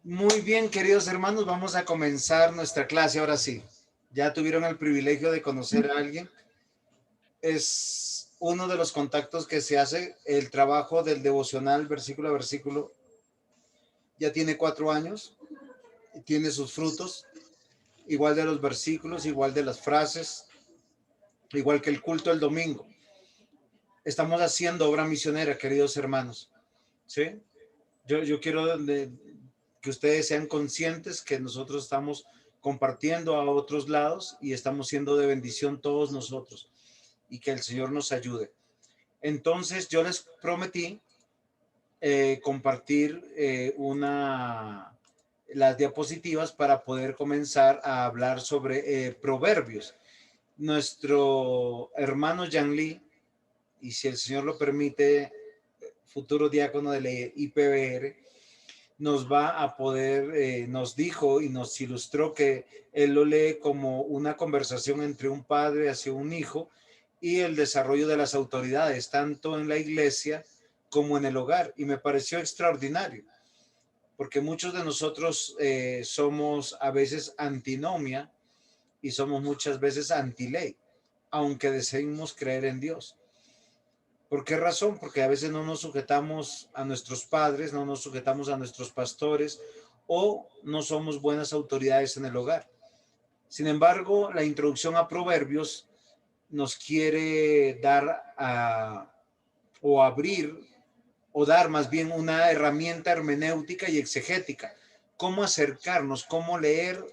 Muy bien, queridos hermanos, vamos a comenzar nuestra clase ahora sí. Ya tuvieron el privilegio de conocer a alguien. Es uno de los contactos que se hace, el trabajo del devocional versículo a versículo. Ya tiene 4 años y tiene sus frutos, igual de los versículos, igual de las frases, igual que el culto del domingo. Estamos haciendo obra misionera, queridos hermanos. ¿Sí? Yo quiero que ustedes sean conscientes que nosotros estamos compartiendo a otros lados y estamos siendo de bendición todos nosotros y que el Señor nos ayude. Entonces yo les prometí compartir las diapositivas para poder comenzar a hablar sobre proverbios. Nuestro hermano Yan Lee, y si el Señor lo permite, futuro diácono de la IPBR, nos va a poder, nos dijo y nos ilustró que él lo lee como una conversación entre un padre hacia un hijo y el desarrollo de las autoridades, tanto en la iglesia como en el hogar. Y me pareció extraordinario, porque muchos de nosotros somos a veces antinomia y somos muchas veces antiley, aunque deseemos creer en Dios. ¿Por qué razón? Porque a veces no nos sujetamos a nuestros padres, no nos sujetamos a nuestros pastores o no somos buenas autoridades en el hogar. Sin embargo, la introducción a Proverbios nos quiere o abrir o dar más bien una herramienta hermenéutica y exegética. Cómo acercarnos, cómo leer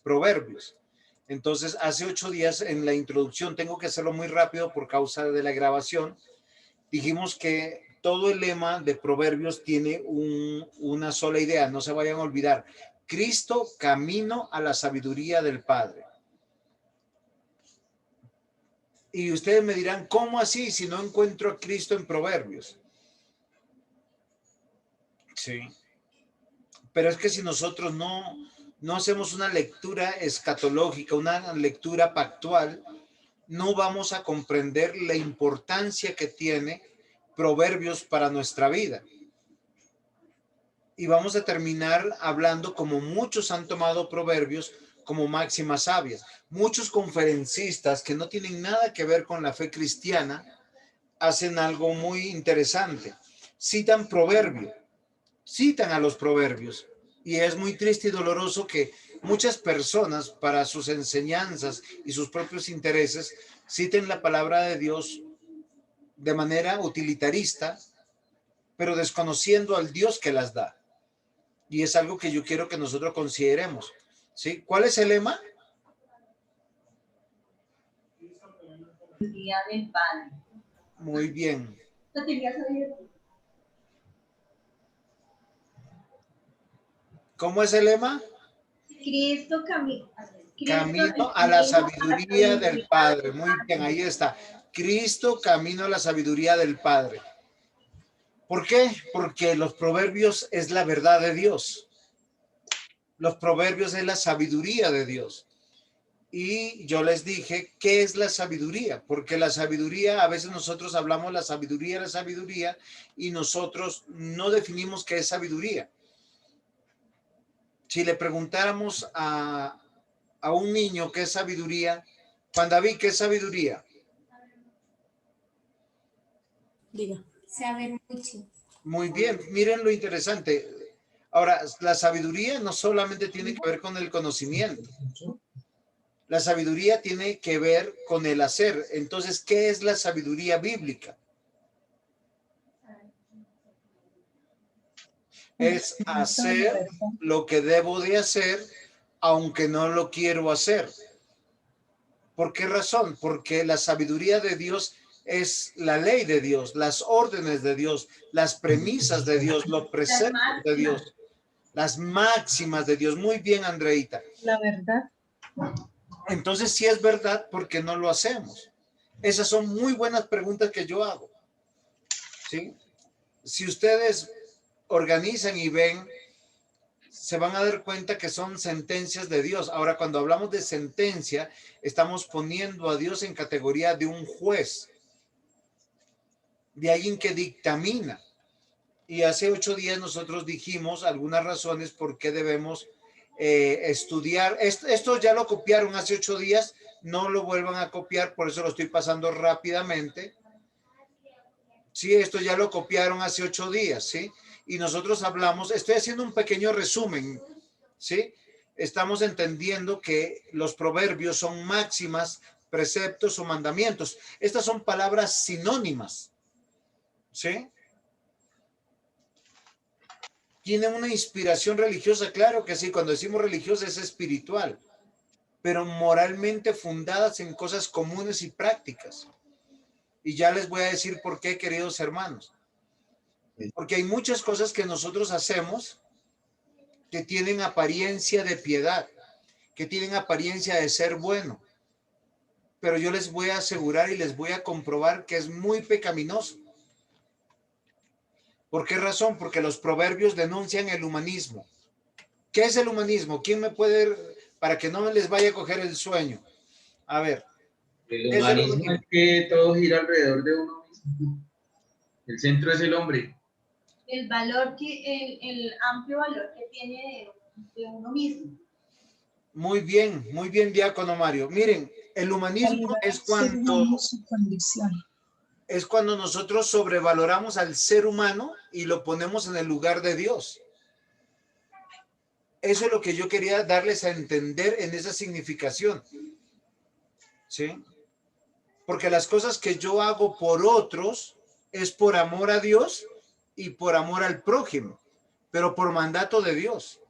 Proverbios. Entonces, hace 8 días en la introducción, tengo que hacerlo muy rápido por causa de la grabación, dijimos que todo el lema de Proverbios tiene una sola idea, no se vayan a olvidar. Cristo, camino a la sabiduría del Padre. Y ustedes me dirán, ¿cómo así si no encuentro a Cristo en Proverbios? Sí. Pero es que si nosotros no hacemos una lectura escatológica, una lectura pactual, no vamos a comprender la importancia que tiene Proverbios para nuestra vida. Y vamos a terminar hablando como muchos han tomado Proverbios como máximas sabias. Muchos conferencistas que no tienen nada que ver con la fe cristiana hacen algo muy interesante. Citan Proverbio, citan a los Proverbios. Y es muy triste y doloroso que muchas personas para sus enseñanzas y sus propios intereses citen la palabra de Dios de manera utilitarista, pero desconociendo al Dios que las da. Y es algo que yo quiero que nosotros consideremos. ¿Sí? ¿Cuál es el lema? Día del Padre. Muy bien. ¿Lo tenías abierto? ¿Cómo es el lema? Cristo camino a la sabiduría del Padre. Muy bien, ahí está. Cristo, camino a la sabiduría del Padre. ¿Por qué? Porque los proverbios es la verdad de Dios. Los proverbios es la sabiduría de Dios. Y yo les dije, ¿qué es la sabiduría? Porque la sabiduría, a veces nosotros hablamos la sabiduría, y nosotros no definimos qué es sabiduría. Si le preguntáramos a un niño qué es sabiduría, Juan David, ¿qué es sabiduría? Diga. Saber mucho. Muy bien, miren lo interesante. Ahora, la sabiduría no solamente tiene que ver con el conocimiento. La sabiduría tiene que ver con el hacer. Entonces, ¿qué es la sabiduría bíblica? Es hacer lo que debo de hacer, aunque no lo quiero hacer. ¿Por qué razón? Porque la sabiduría de Dios es la ley de Dios, las órdenes de Dios, las premisas de Dios, los preceptos de Dios, las máximas de Dios. Muy bien, Andreita. La verdad. Entonces, si es verdad, ¿por qué no lo hacemos? Esas son muy buenas preguntas que yo hago. ¿Sí? Si ustedes organizan y ven, se van a dar cuenta que son sentencias de Dios. Ahora, cuando hablamos de sentencia, estamos poniendo a Dios en categoría de un juez, de alguien que dictamina. Y hace 8 días nosotros dijimos algunas razones por qué debemos estudiar. Esto ya lo copiaron hace 8 días, no lo vuelvan a copiar, por eso lo estoy pasando rápidamente. Sí, esto ya lo copiaron hace 8 días, ¿sí? Y nosotros hablamos, estoy haciendo un pequeño resumen, ¿sí? Estamos entendiendo que los proverbios son máximas, preceptos o mandamientos. Estas son palabras sinónimas, ¿sí? ¿Tienen una inspiración religiosa? Claro que sí, cuando decimos religiosa es espiritual, pero moralmente fundadas en cosas comunes y prácticas. Y ya les voy a decir por qué, queridos hermanos. Porque hay muchas cosas que nosotros hacemos que tienen apariencia de piedad, que tienen apariencia de ser bueno, pero yo les voy a asegurar y les voy a comprobar que es muy pecaminoso. ¿Por qué razón? Porque los proverbios denuncian el humanismo. ¿Qué es el humanismo? ¿Quién me puede, para que no les vaya a coger el sueño? A ver. El humanismo es que todo gira alrededor de uno mismo. El centro es el hombre. El valor el amplio valor que tiene de uno mismo. Muy bien, diácono Mario. Miren, el humanismo es cuando nosotros sobrevaloramos al ser humano y lo ponemos en el lugar de Dios. Eso es lo que yo quería darles a entender en esa significación. ¿Sí? Porque las cosas que yo hago por otros es por amor a Dios y por amor al prójimo, pero por mandato de Dios.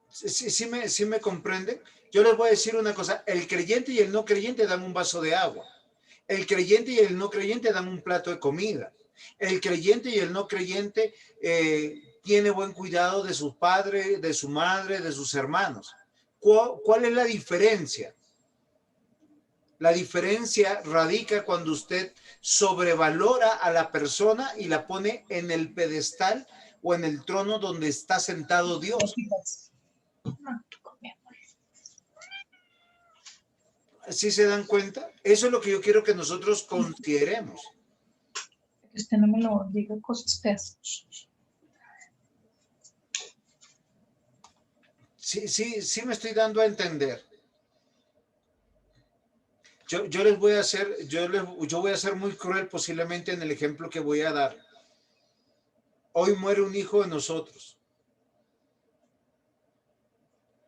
¿Sí me comprenden? Yo les voy a decir una cosa, el creyente y el no creyente dan un vaso de agua. El creyente y el no creyente dan un plato de comida. El creyente y el no creyente tiene buen cuidado de su padre, de su madre, de sus hermanos. ¿Cuál es la diferencia? La diferencia radica cuando usted sobrevalora a la persona y la pone en el pedestal o en el trono donde está sentado Dios. ¿Sí se dan cuenta? Eso es lo que yo quiero que nosotros consideremos. Usted no me lo diga cosas feas. Sí me estoy dando a entender. Yo les voy a hacer, yo voy a ser muy cruel posiblemente en el ejemplo que voy a dar. Hoy muere un hijo de nosotros.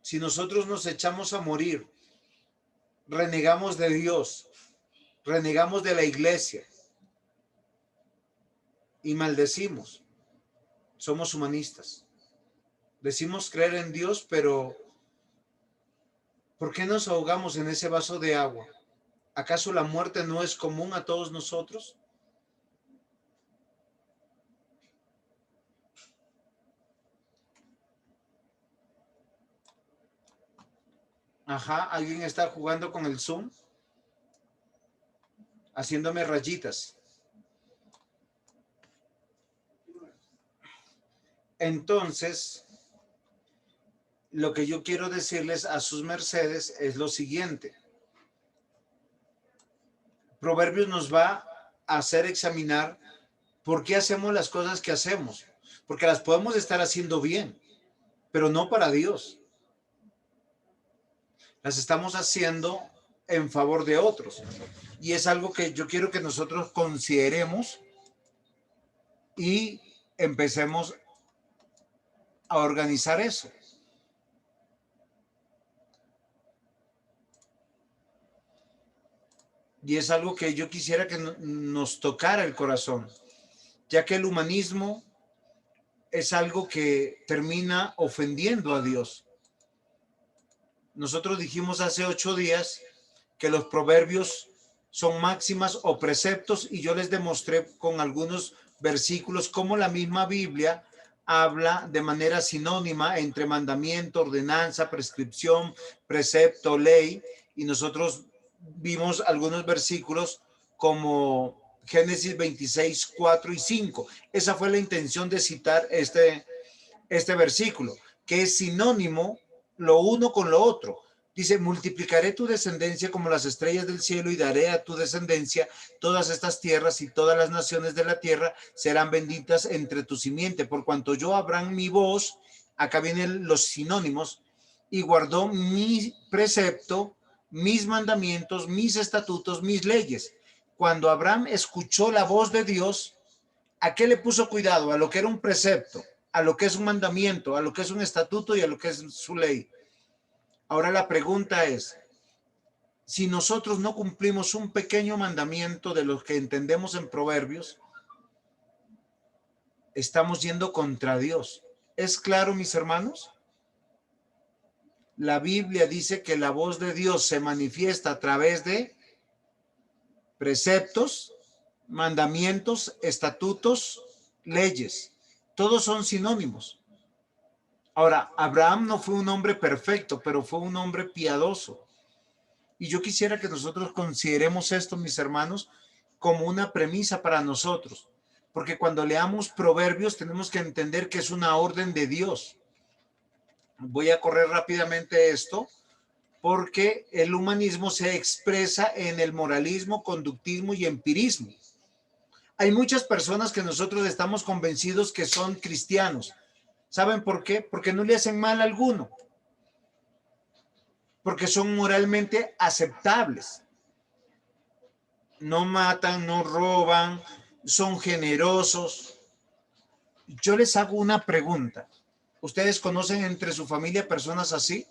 Si nosotros nos echamos a morir, renegamos de Dios, renegamos de la iglesia y maldecimos. Somos humanistas. Decimos creer en Dios, pero ¿por qué nos ahogamos en ese vaso de agua? ¿Acaso la muerte no es común a todos nosotros? Ajá, alguien está jugando con el Zoom, haciéndome rayitas. Entonces, lo que yo quiero decirles a sus mercedes es lo siguiente. Proverbios nos va a hacer examinar por qué hacemos las cosas que hacemos. Porque las podemos estar haciendo bien, pero no para Dios. Las estamos haciendo en favor de otros. Y es algo que yo quiero que nosotros consideremos y empecemos a organizar eso. Y es algo que yo quisiera que nos tocara el corazón, ya que el humanismo es algo que termina ofendiendo a Dios. Nosotros dijimos hace 8 días que los proverbios son máximas o preceptos y yo les demostré con algunos versículos cómo la misma Biblia habla de manera sinónima entre mandamiento, ordenanza, prescripción, precepto, ley, y nosotros vimos algunos versículos como Génesis 26, 4 y 5. Esa fue la intención de citar este versículo, que es sinónimo lo uno con lo otro. Dice, multiplicaré tu descendencia como las estrellas del cielo y daré a tu descendencia todas estas tierras y todas las naciones de la tierra serán benditas entre tu simiente. Por cuanto yo Abraham mi voz, acá vienen los sinónimos, y guardó mi precepto, mis mandamientos, mis estatutos, mis leyes. Cuando Abraham escuchó la voz de Dios, ¿a qué le puso cuidado? A lo que era un precepto, a lo que es un mandamiento, a lo que es un estatuto y a lo que es su ley. Ahora la pregunta es, si nosotros no cumplimos un pequeño mandamiento de los que entendemos en Proverbios, estamos yendo contra Dios. ¿Es claro, mis hermanos? La Biblia dice que la voz de Dios se manifiesta a través de preceptos, mandamientos, estatutos, leyes. Todos son sinónimos. Ahora, Abraham no fue un hombre perfecto, pero fue un hombre piadoso. Y yo quisiera que nosotros consideremos esto, mis hermanos, como una premisa para nosotros. Porque cuando leamos Proverbios tenemos que entender que es una orden de Dios. Voy a correr rápidamente esto, porque el humanismo se expresa en el moralismo, conductismo y empirismo. Hay muchas personas que nosotros estamos convencidos que son cristianos. ¿Saben por qué? Porque no le hacen mal a alguno. Porque son moralmente aceptables. No matan, no roban, son generosos. Yo les hago una pregunta. ¿Ustedes conocen entre su familia personas así?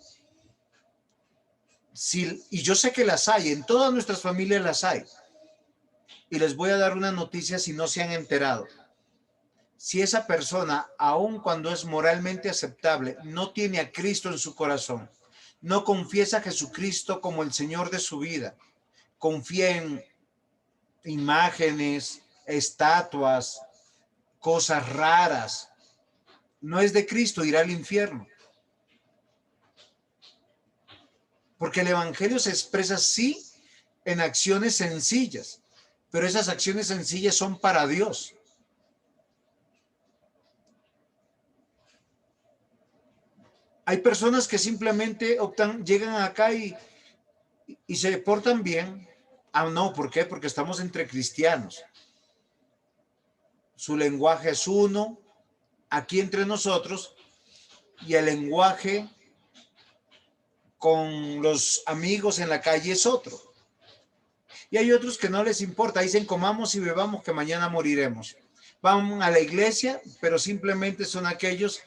Sí, y yo sé que las hay, en todas nuestras familias las hay. Y les voy a dar una noticia si no se han enterado. Si esa persona, aun cuando es moralmente aceptable, no tiene a Cristo en su corazón, no confiesa a Jesucristo como el Señor de su vida, confía en imágenes, estatuas, cosas raras, no es de Cristo, irá al infierno. Porque el evangelio se expresa sí en acciones sencillas, pero esas acciones sencillas son para Dios. Hay personas que simplemente optan, llegan acá y se portan bien. Ah, no, ¿por qué? Porque estamos entre cristianos. Su lenguaje es uno, aquí entre nosotros, y el lenguaje con los amigos en la calle es otro. Y hay otros que no les importa, dicen comamos y bebamos que mañana moriremos. Van a la iglesia, pero simplemente son aquellos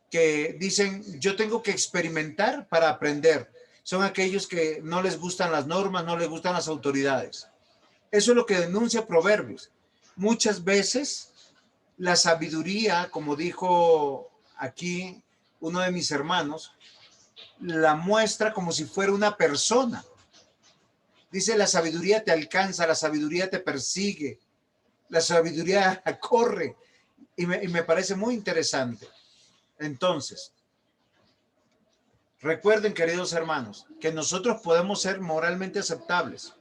que dicen yo tengo que experimentar para aprender. Son aquellos que no les gustan las normas, no les gustan las autoridades. Eso es lo que denuncia Proverbios. Muchas veces la sabiduría, como dijo aquí uno de mis hermanos, la muestra como si fuera una persona. Dice, la sabiduría te alcanza, la sabiduría te persigue, la sabiduría corre. Y me parece muy interesante. Entonces, recuerden, queridos hermanos, que nosotros podemos ser moralmente aceptables,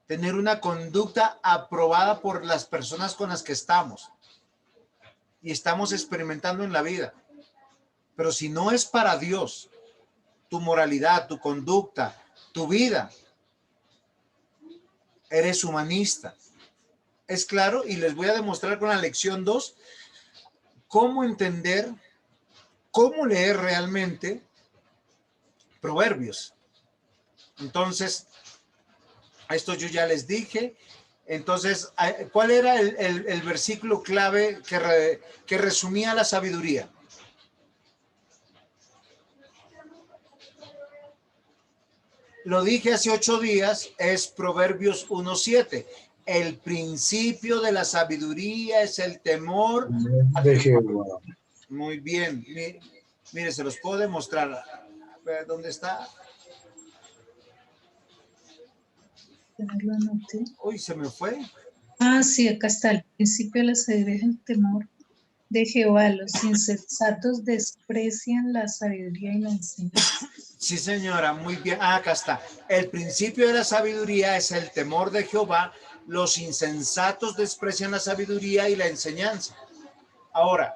tener una conducta aprobada por las personas con las que estamos y estamos experimentando en la vida. Pero si no es para Dios, tu moralidad, tu conducta, tu vida, eres humanista. ¿Es claro? Y les voy a demostrar con la lección 2 cómo entender, cómo leer realmente Proverbios. Entonces, esto yo ya les dije. Entonces, ¿cuál era el versículo clave que resumía la sabiduría? Lo dije hace 8 días, es Proverbios 1:7. El principio de la sabiduría es el temor de Jehová. Muy bien. Mire, se los puedo demostrar. ¿Dónde está? Lo anoté. Uy, se me fue. Ah, sí, acá está. El principio de la sabiduría es el temor de Jehová. Los insensatos desprecian la sabiduría y la enseñanza. Sí, señora, muy bien. Ah, acá está. El principio de la sabiduría es el temor de Jehová. Los insensatos desprecian la sabiduría y la enseñanza. Ahora,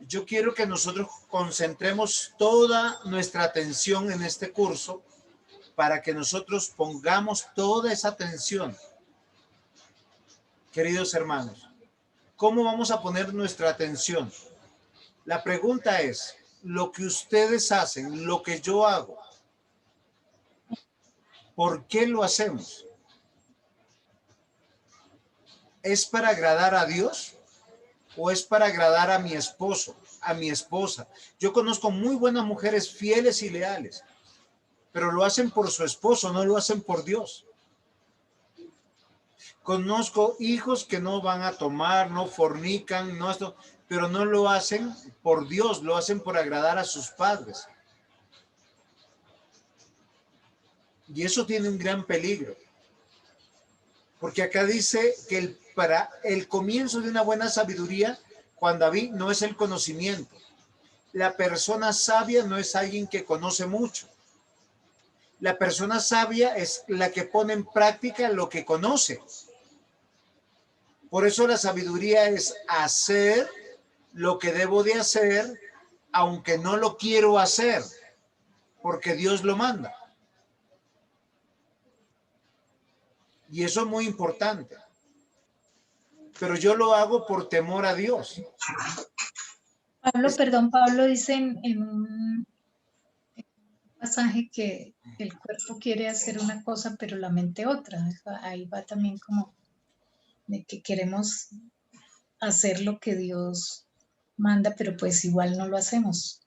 yo quiero que nosotros concentremos toda nuestra atención en este curso para que nosotros pongamos toda esa atención. Queridos hermanos, ¿cómo vamos a poner nuestra atención? La pregunta es, lo que ustedes hacen, lo que yo hago, ¿por qué lo hacemos? ¿Es para agradar a Dios o es para agradar a mi esposo, a mi esposa? Yo conozco muy buenas mujeres fieles y leales, pero lo hacen por su esposo, no lo hacen por Dios. Conozco hijos que no van a tomar, no fornican, no esto, pero no lo hacen por Dios, lo hacen por agradar a sus padres. Y eso tiene un gran peligro. Porque acá dice que para el comienzo de una buena sabiduría, Juan David, no es el conocimiento. La persona sabia no es alguien que conoce mucho. La persona sabia es la que pone en práctica lo que conoce. Por eso la sabiduría es hacer lo que debo de hacer, aunque no lo quiero hacer, porque Dios lo manda. Y eso es muy importante. Pero yo lo hago por temor a Dios. Pablo dice en un pasaje que el cuerpo quiere hacer una cosa, pero la mente otra. Ahí va también como de que queremos hacer lo que Dios manda, pero pues igual no lo hacemos.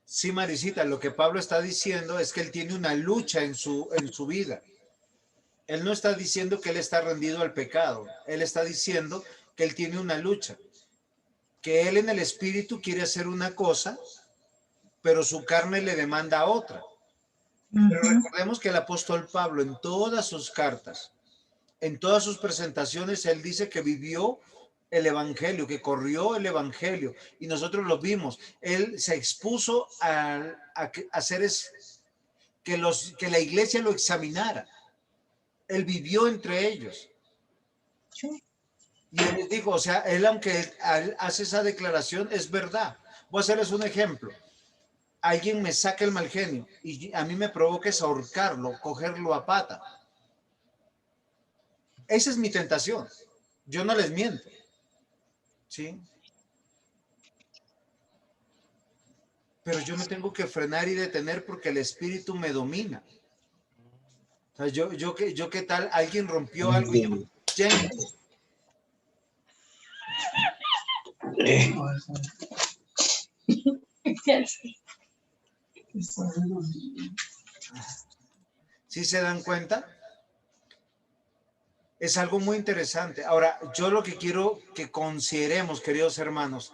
Sí, Marisita, lo que Pablo está diciendo es que él tiene una lucha en su vida. Él no está diciendo que él está rendido al pecado. Él está diciendo que él tiene una lucha. Que él en el espíritu quiere hacer una cosa, pero su carne le demanda otra. Pero recordemos que el apóstol Pablo en todas sus cartas, en todas sus presentaciones, él dice que vivió el evangelio, que corrió el evangelio, y nosotros lo vimos. Él se expuso a hacer que la iglesia lo examinara. Él vivió entre ellos. Y él les dijo, o sea, él aunque él hace esa declaración, es verdad. Voy a hacerles un ejemplo. Alguien me saca el mal genio y a mí me provoca es ahorcarlo, cogerlo a pata. Esa es mi tentación. Yo no les miento. ¿Sí? Pero yo me tengo que frenar y detener porque el espíritu me domina. O sea, yo qué tal, alguien rompió algo y yo, ¿sí se dan cuenta? Es algo muy interesante. Ahora, yo lo que quiero que consideremos, queridos hermanos,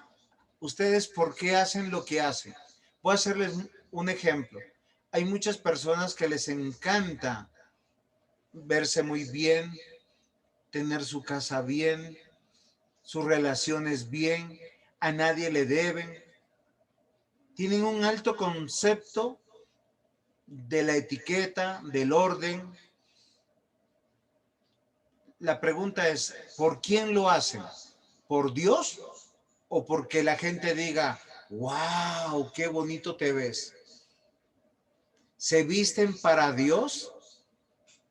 ustedes por qué hacen lo que hacen. Voy a hacerles un ejemplo. Hay muchas personas que les encanta verse muy bien, tener su casa bien, sus relaciones bien, a nadie le deben. Tienen un alto concepto de la etiqueta, del orden. La pregunta es, ¿por quién lo hacen? ¿Por Dios o porque la gente diga, wow, qué bonito te ves? ¿Se visten para Dios?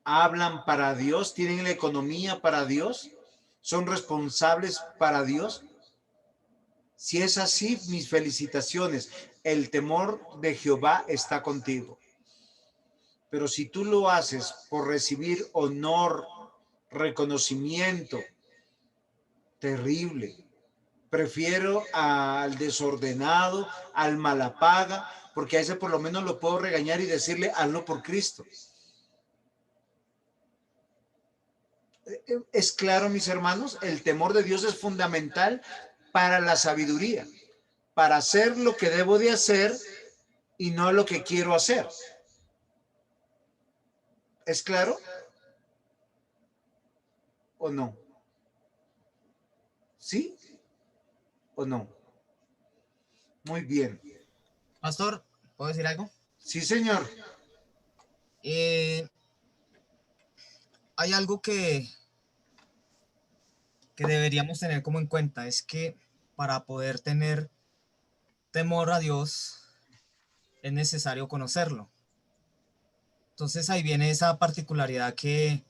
¿Hablan para Dios? ¿Tienen la economía para Dios? ¿Son responsables para Dios? Si es así, mis felicitaciones. El temor de Jehová está contigo. Pero si tú lo haces por recibir honor, reconocimiento, terrible. Prefiero al desordenado, al malapaga, porque a ese por lo menos lo puedo regañar y decirle, hazlo por Cristo. Es claro, mis hermanos, el temor de Dios es fundamental para la sabiduría, para hacer lo que debo de hacer y no lo que quiero hacer. ¿Es claro? ¿O no? ¿Sí? ¿O no? Muy bien. Pastor, ¿puedo decir algo? Sí, señor. Hay algo que deberíamos tener como en cuenta, es que para poder tener temor a Dios es necesario conocerlo. Entonces ahí viene esa particularidad que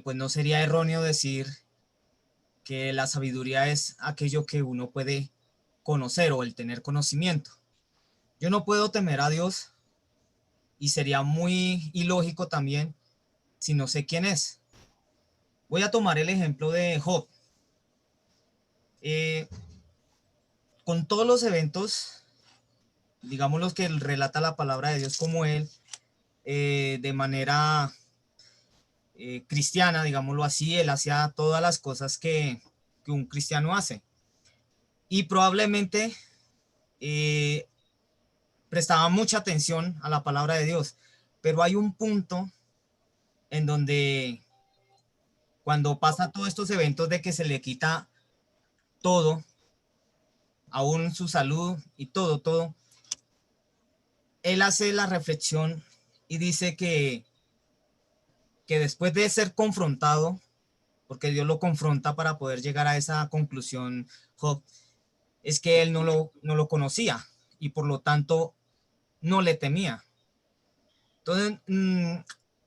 pues no sería erróneo decir que la sabiduría es aquello que uno puede conocer o el tener conocimiento. Yo no puedo temer a Dios y sería muy ilógico también si no sé quién es. Voy a tomar el ejemplo de Job. Con todos los eventos, digamos los que relata la palabra de Dios como él, de manera cristiana, digámoslo así, él hacía todas las cosas que un cristiano hace. Y probablemente prestaba mucha atención a la palabra de Dios. Pero hay un punto en donde cuando pasa todos estos eventos de que se le quita todo, aún su salud y todo, él hace la reflexión y dice que después de ser confrontado, porque Dios lo confronta para poder llegar a esa conclusión, Job, es que él no lo conocía y por lo tanto no le temía. Entonces,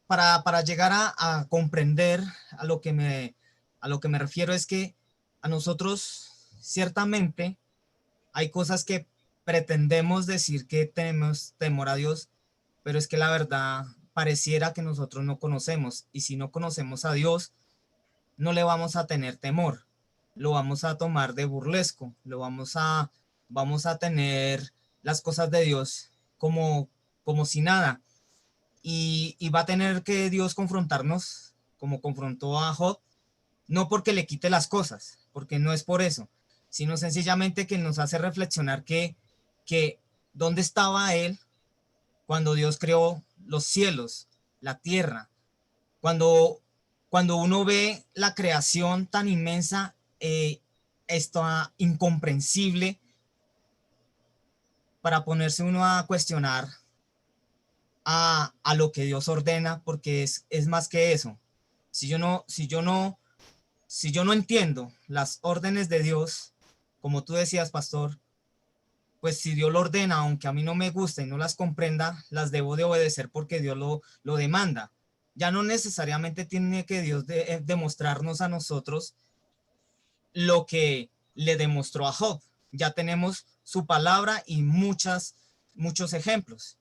para llegar a comprender a lo que me refiero es que a nosotros ciertamente hay cosas que pretendemos decir que tenemos temor a Dios, pero es que la verdad pareciera que nosotros no conocemos, y si no conocemos a Dios, no le vamos a tener temor, lo vamos a tomar de burlesco, vamos a tener las cosas de Dios como si nada, y va a tener que Dios confrontarnos, como confrontó a Job, no porque le quite las cosas, porque no es por eso, sino sencillamente que nos hace reflexionar que dónde estaba él cuando Dios creó los cielos, la tierra, cuando uno ve la creación tan inmensa, esto incomprensible, para ponerse uno a cuestionar a lo que Dios ordena, porque es más que eso. Si yo no entiendo las órdenes de Dios, como tú decías, pastor, pues si Dios lo ordena, aunque a mí no me gusta y no las comprenda, las debo de obedecer porque Dios lo demanda. Ya no necesariamente tiene que Dios demostrarnos a nosotros lo que le demostró a Job. Ya tenemos su palabra y muchos ejemplos.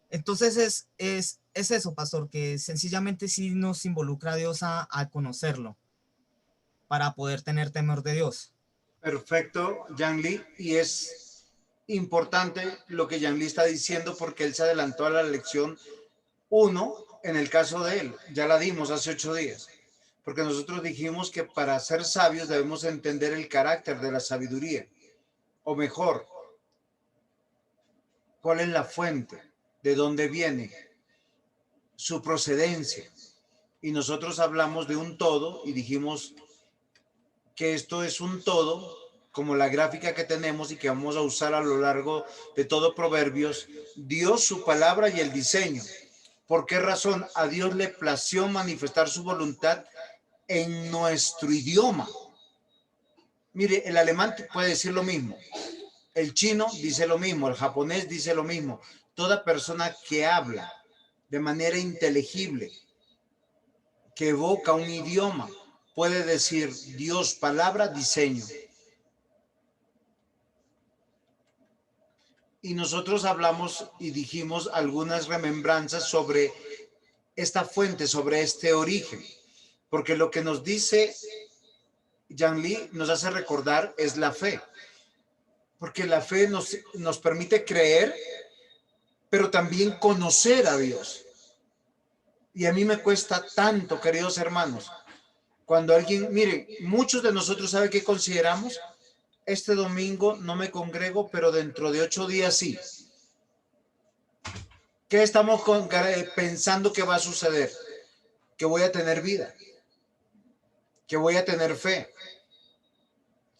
Entonces es eso, pastor, que sencillamente sí nos involucra a Dios a conocerlo para poder tener temor de Dios. Perfecto, Yang Lee, y es importante lo que Yang Lee está diciendo porque él se adelantó a la lección 1 en el caso de él, ya la dimos hace 8 días, porque nosotros dijimos que para ser sabios debemos entender el carácter de la sabiduría, o mejor, cuál es la fuente, de dónde viene, su procedencia. Y nosotros hablamos de un todo y dijimos que esto es un todo, como la gráfica que tenemos y que vamos a usar a lo largo de todo Proverbios, Dios, su palabra y el diseño. ¿Por qué razón? A Dios le plació manifestar su voluntad en nuestro idioma. Mire, el alemán puede decir lo mismo, el chino dice lo mismo, el japonés dice lo mismo. Toda persona que habla de manera inteligible, que evoca un idioma, puede decir Dios, palabra, diseño. Y nosotros hablamos y dijimos algunas remembranzas sobre esta fuente, sobre este origen, porque lo que nos dice Yang Lee nos hace recordar es la fe, porque la fe nos permite creer, pero también conocer a Dios. Y a mí me cuesta tanto, queridos hermanos, cuando alguien, miren, muchos de nosotros saben qué consideramos. Este domingo no me congrego, pero dentro de 8 días sí. ¿Qué estamos pensando que va a suceder? Que voy a tener vida, que voy a tener fe,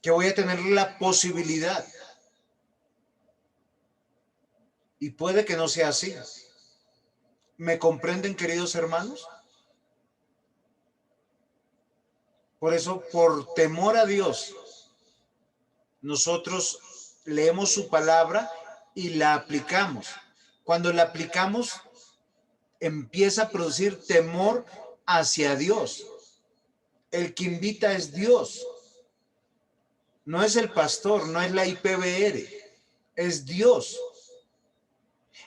que voy a tener la posibilidad. Y puede que no sea así. ¿Me comprenden, queridos hermanos? Por eso, por temor a Dios, nosotros leemos su palabra y la aplicamos. Cuando la aplicamos, empieza a producir temor hacia Dios. El que invita es Dios. No es el pastor, no es la IPBR, es Dios.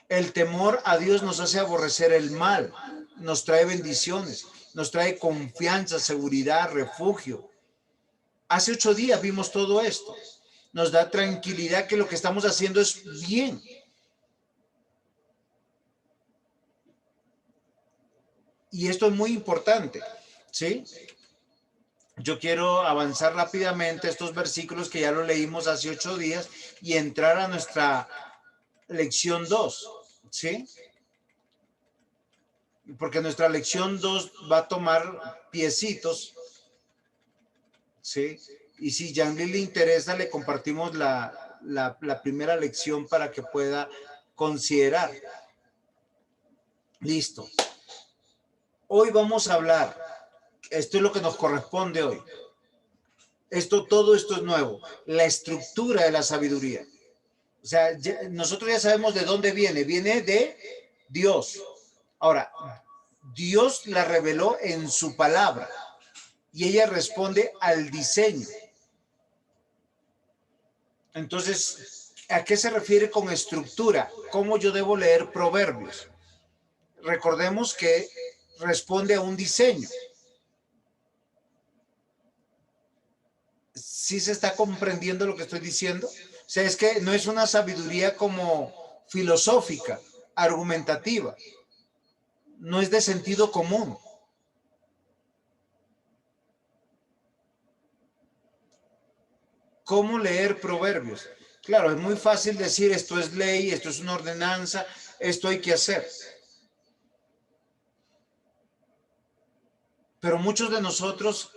El temor a Dios nos hace aborrecer el mal, nos trae bendiciones, nos trae confianza, seguridad, refugio. Hace 8 días vimos todo esto. Nos da tranquilidad que lo que estamos haciendo es bien. Y esto es muy importante, ¿sí? Yo quiero avanzar rápidamente estos versículos que ya lo leímos hace 8 días y entrar a nuestra lección 2, ¿sí? Porque nuestra lección 2 va a tomar piecitos, ¿sí? Y si Yanli le interesa, le compartimos la primera lección para que pueda considerar. Listo. Hoy vamos a hablar, esto es lo que nos corresponde hoy. Todo esto es nuevo, la estructura de la sabiduría. O sea, nosotros ya sabemos de dónde viene de Dios. Ahora, Dios la reveló en su palabra y ella responde al diseño. Entonces, ¿a qué se refiere con estructura? ¿Cómo yo debo leer Proverbios? Recordemos que responde a un diseño. ¿Sí se está comprendiendo lo que estoy diciendo? O sea, es que no es una sabiduría como filosófica, argumentativa. No es de sentido común. ¿Cómo leer Proverbios? Claro, es muy fácil decir esto es ley, esto es una ordenanza, esto hay que hacer. Pero muchos de nosotros,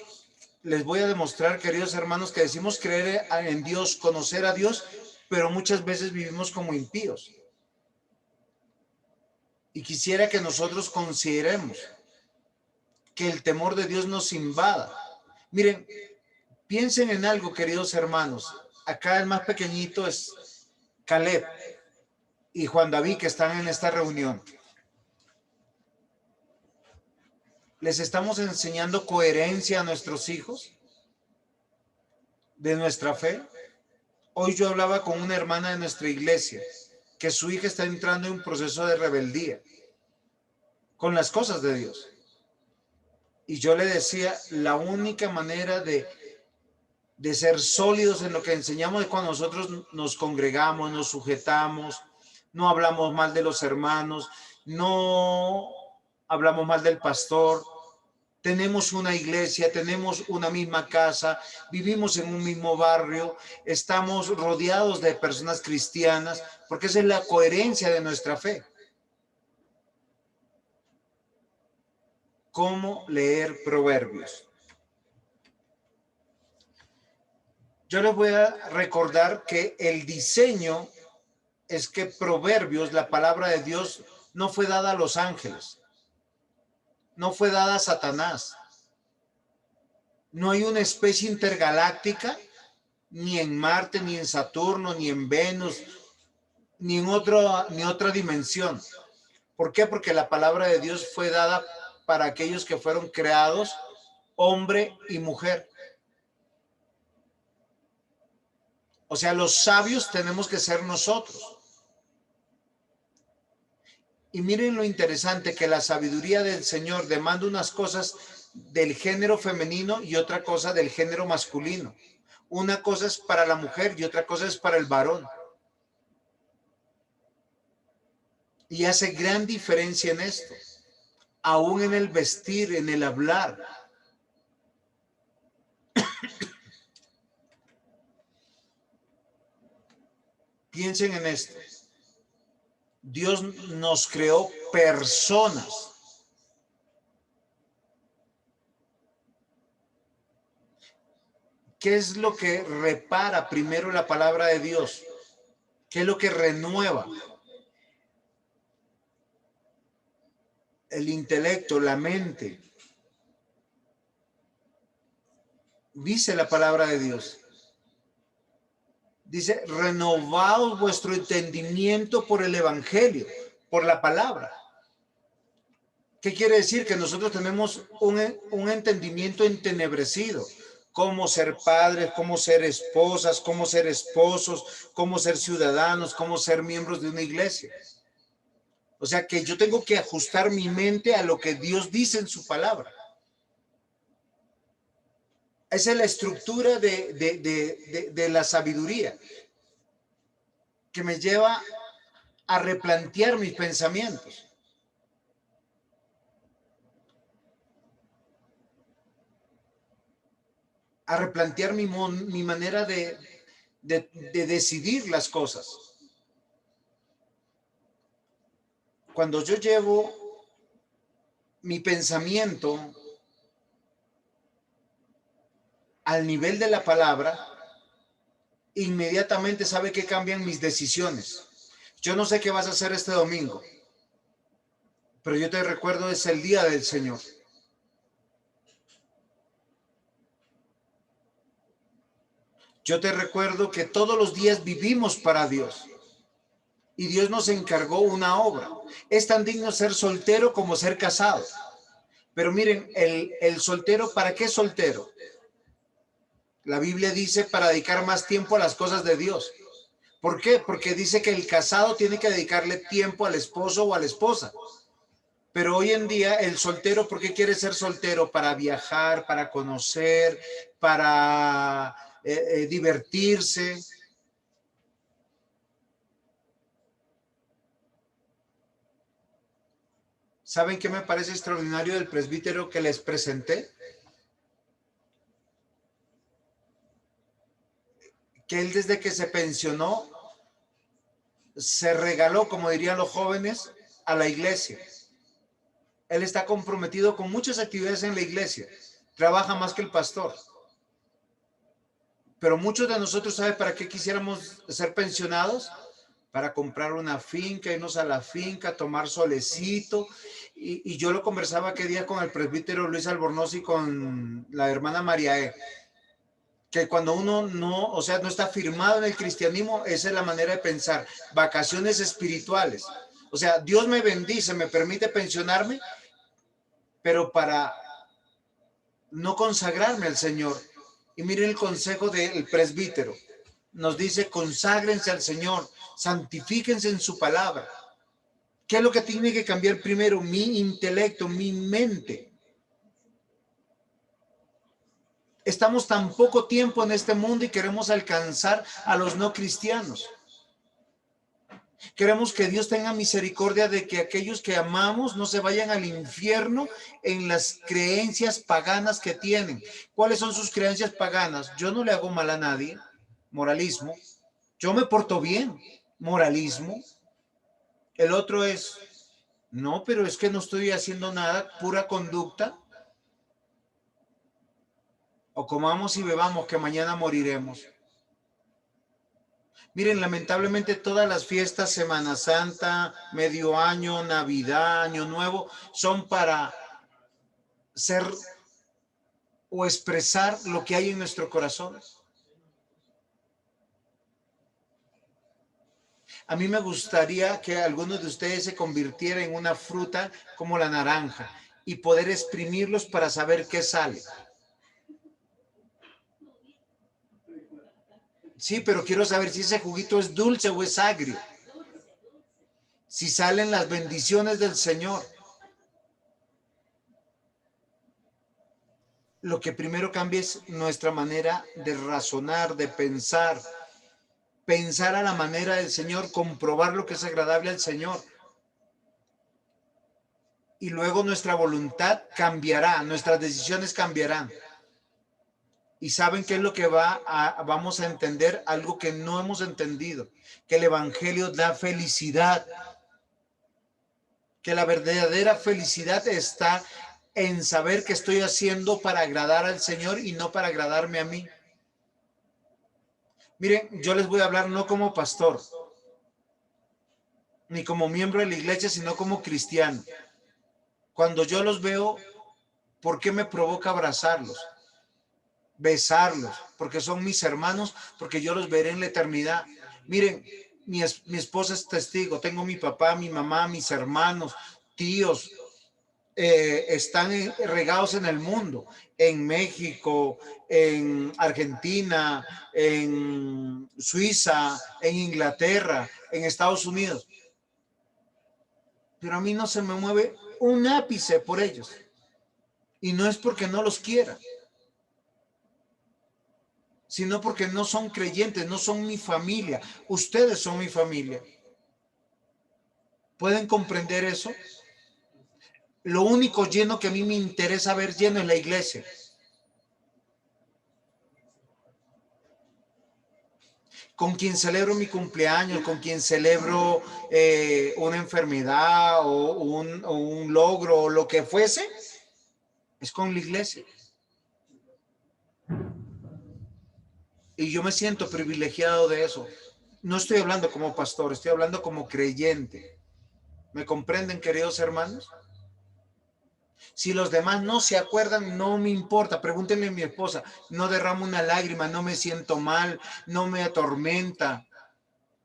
les voy a demostrar, queridos hermanos, que decimos creer en Dios, conocer a Dios, pero muchas veces vivimos como impíos. Y quisiera que nosotros consideremos que el temor de Dios nos invada. Miren, piensen en algo, queridos hermanos. Acá el más pequeñito es Caleb y Juan David, que están en esta reunión. ¿Les estamos enseñando coherencia a nuestros hijos de nuestra fe? Hoy yo hablaba con una hermana de nuestra iglesia que su hija está entrando en un proceso de rebeldía con las cosas de Dios. Y yo le decía, la única manera de ser sólidos en lo que enseñamos es cuando nosotros nos congregamos, nos sujetamos, no hablamos mal de los hermanos, no hablamos mal del pastor, tenemos una iglesia, tenemos una misma casa, vivimos en un mismo barrio, estamos rodeados de personas cristianas, porque esa es la coherencia de nuestra fe. ¿Cómo leer Proverbios? Yo les voy a recordar que el diseño es que Proverbios, la palabra de Dios, no fue dada a los ángeles, no fue dada a Satanás. No hay una especie intergaláctica, ni en Marte, ni en Saturno, ni en Venus, ni en otra dimensión. ¿Por qué? Porque la palabra de Dios fue dada para aquellos que fueron creados, hombre y mujer. O sea, los sabios tenemos que ser nosotros. Y miren lo interesante, que la sabiduría del Señor demanda unas cosas del género femenino y otra cosa del género masculino. Una cosa es para la mujer y otra cosa es para el varón. Y hace gran diferencia en esto, aún en el vestir, en el hablar. Piensen en esto. Dios nos creó personas. ¿Qué es lo que repara primero la palabra de Dios? ¿Qué es lo que renueva? El intelecto, la mente. Dice la palabra de Dios. Dice, renovaos vuestro entendimiento por el evangelio. por la palabra. ¿Qué quiere decir? Que nosotros tenemos un entendimiento entenebrecido. Cómo ser padres, cómo ser esposas, cómo ser esposos, cómo ser ciudadanos, cómo ser miembros de una iglesia. O sea que yo tengo que ajustar mi mente a lo que Dios dice en su palabra. Esa es la estructura de la sabiduría que me lleva a replantear mis pensamientos. A replantear mi manera de decidir las cosas. Cuando yo llevo mi pensamiento al nivel de la palabra, inmediatamente sabe que cambian mis decisiones. Yo no sé qué vas a hacer este domingo, pero yo te recuerdo, es el día del Señor. Yo te recuerdo que todos los días vivimos para Dios. Y Dios nos encargó una obra. Es tan digno ser soltero como ser casado. Pero miren, el soltero, ¿para qué soltero? La Biblia dice para dedicar más tiempo a las cosas de Dios. ¿Por qué? Porque dice que el casado tiene que dedicarle tiempo al esposo o a la esposa. Pero hoy en día el soltero, ¿por qué quiere ser soltero? Para viajar, para conocer, para divertirse. ¿Saben qué me parece extraordinario del presbítero que les presenté? Que él desde que se pensionó, se regaló, como dirían los jóvenes, a la iglesia. Él está comprometido con muchas actividades en la iglesia. Trabaja más que el pastor. Pero muchos de nosotros, ¿saben para qué quisiéramos ser pensionados? Para comprar una finca, irnos a la finca, tomar solecito. Y yo lo conversaba aquel día con el presbítero Luis Albornoz y con la hermana María E. Que cuando uno no está firmado en el cristianismo, esa es la manera de pensar. Vacaciones espirituales. O sea, Dios me bendice, me permite pensionarme, pero para no consagrarme al Señor. Y miren el consejo del presbítero. Nos dice, conságrense al Señor, santifíquense en su palabra. ¿Qué es lo que tiene que cambiar primero? Mi intelecto, mi mente. Estamos tan poco tiempo en este mundo y queremos alcanzar a los no cristianos. Queremos que Dios tenga misericordia de que aquellos que amamos no se vayan al infierno en las creencias paganas que tienen. ¿Cuáles son sus creencias paganas? Yo no le hago mal a nadie, moralismo. Yo me porto bien, moralismo. El otro es, no, pero es que no estoy haciendo nada, pura conducta. O comamos y bebamos que mañana moriremos. Miren, lamentablemente todas las fiestas, Semana Santa, Medio Año, Navidad, Año Nuevo, son para ser o expresar lo que hay en nuestro corazón. A mí me gustaría que algunos de ustedes se convirtieran en una fruta como la naranja y poder exprimirlos para saber qué sale. Sí, pero quiero saber si ese juguito es dulce o es agrio. Si salen las bendiciones del Señor. Lo que primero cambia es nuestra manera de razonar, de pensar. Pensar a la manera del Señor, comprobar lo que es agradable al Señor. Y luego nuestra voluntad cambiará, nuestras decisiones cambiarán. Y ¿saben qué es lo que vamos a entender? Algo que no hemos entendido, que el evangelio da felicidad, que la verdadera felicidad está en saber que estoy haciendo para agradar al Señor y no para agradarme a mí. Miren, yo les voy a hablar no como pastor, ni como miembro de la iglesia, sino como cristiano. Cuando yo los veo, ¿por qué me provoca abrazarlos? Besarlos, porque son mis hermanos, porque yo los veré en la eternidad. Miren, mi esposa es testigo, tengo mi papá, mi mamá, mis hermanos, tíos, están regados en el mundo, en México, en Argentina, en Suiza, en Inglaterra, en Estados Unidos. Pero a mí no se me mueve un ápice por ellos. Y no es porque no los quiera, sino porque no son creyentes, no son mi familia. Ustedes son mi familia. ¿Pueden comprender eso? Lo único lleno que a mí me interesa ver lleno es la iglesia. Con quien celebro mi cumpleaños, con quien celebro una enfermedad o un logro o lo que fuese, es con la iglesia. Y yo me siento privilegiado de eso. No estoy hablando como pastor, estoy hablando como creyente. ¿Me comprenden, queridos hermanos? Si los demás no se acuerdan, no me importa. Pregúntenle a mi esposa. No derramo una lágrima, no me siento mal, no me atormenta.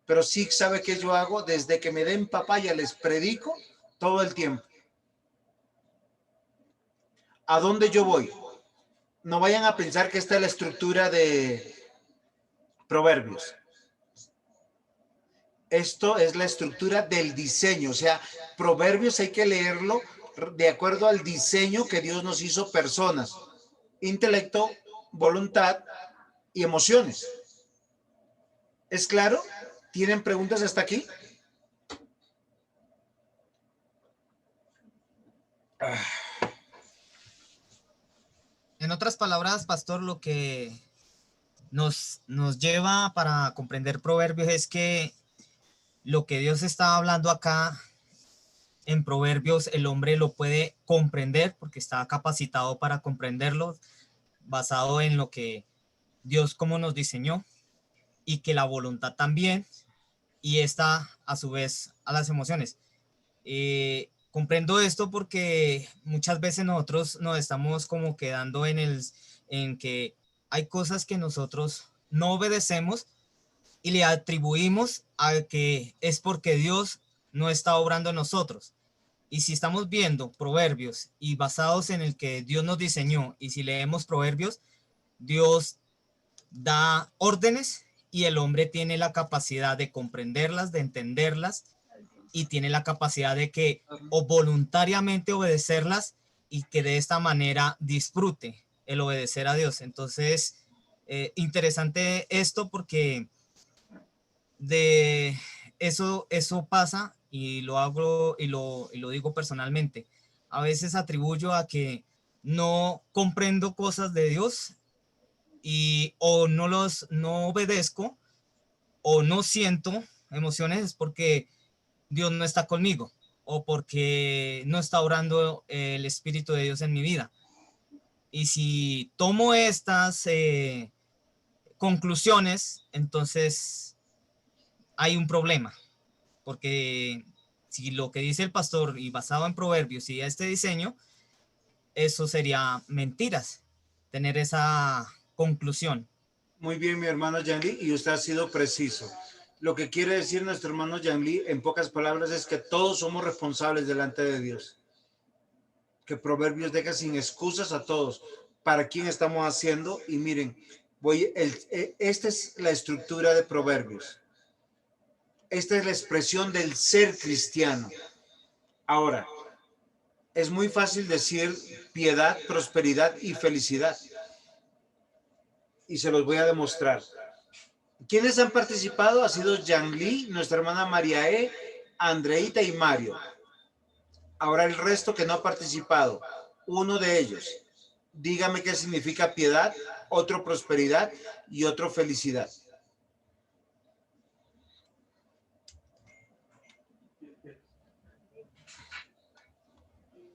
Pero sí sabe qué yo hago. Desde que me den papaya les predico todo el tiempo. ¿A dónde yo voy? No vayan a pensar que esta es la estructura de Proverbios. Esto es la estructura del diseño. O sea, Proverbios hay que leerlo de acuerdo al diseño que Dios nos hizo personas, intelecto, voluntad y emociones. ¿Es claro? ¿Tienen preguntas hasta aquí? En otras palabras, pastor, lo que nos lleva para comprender Proverbios es que lo que Dios está hablando acá en Proverbios, el hombre lo puede comprender porque está capacitado para comprenderlo, basado en lo que Dios como nos diseñó, y que la voluntad también, y esta a su vez a las emociones. Comprendo esto porque muchas veces nosotros nos estamos como quedando en que hay cosas que nosotros no obedecemos y le atribuimos a que es porque Dios no está obrando en nosotros. Y si estamos viendo Proverbios y basados en el que Dios nos diseñó, y si leemos Proverbios, Dios da órdenes y el hombre tiene la capacidad de comprenderlas, de entenderlas, y tiene la capacidad de que o voluntariamente obedecerlas y que de esta manera disfrute el obedecer a Dios. Entonces, interesante esto porque de eso pasa, y lo hago y lo digo personalmente. A veces atribuyo a que no comprendo cosas de Dios y o no obedezco o no siento emociones porque Dios no está conmigo o porque no está orando el Espíritu de Dios en mi vida. Y si tomo estas conclusiones, entonces hay un problema, porque si lo que dice el pastor y basado en Proverbios y este diseño, eso sería mentiras, tener esa conclusión. Muy bien, mi hermano Yanli, y usted ha sido preciso. Lo que quiere decir nuestro hermano Yanli, en pocas palabras, es que todos somos responsables delante de Dios. Que Proverbios deja sin excusas a todos. ¿Para quién estamos haciendo? Y miren, esta es la estructura de Proverbios. Esta es la expresión del ser cristiano. Ahora, es muy fácil decir piedad, prosperidad y felicidad. Y se los voy a demostrar. ¿Quiénes han participado? Ha sido Yanli, nuestra hermana María E., Andreita y Mario. Ahora el resto que no ha participado. Uno de ellos. Dígame qué significa piedad, otro prosperidad y otro felicidad.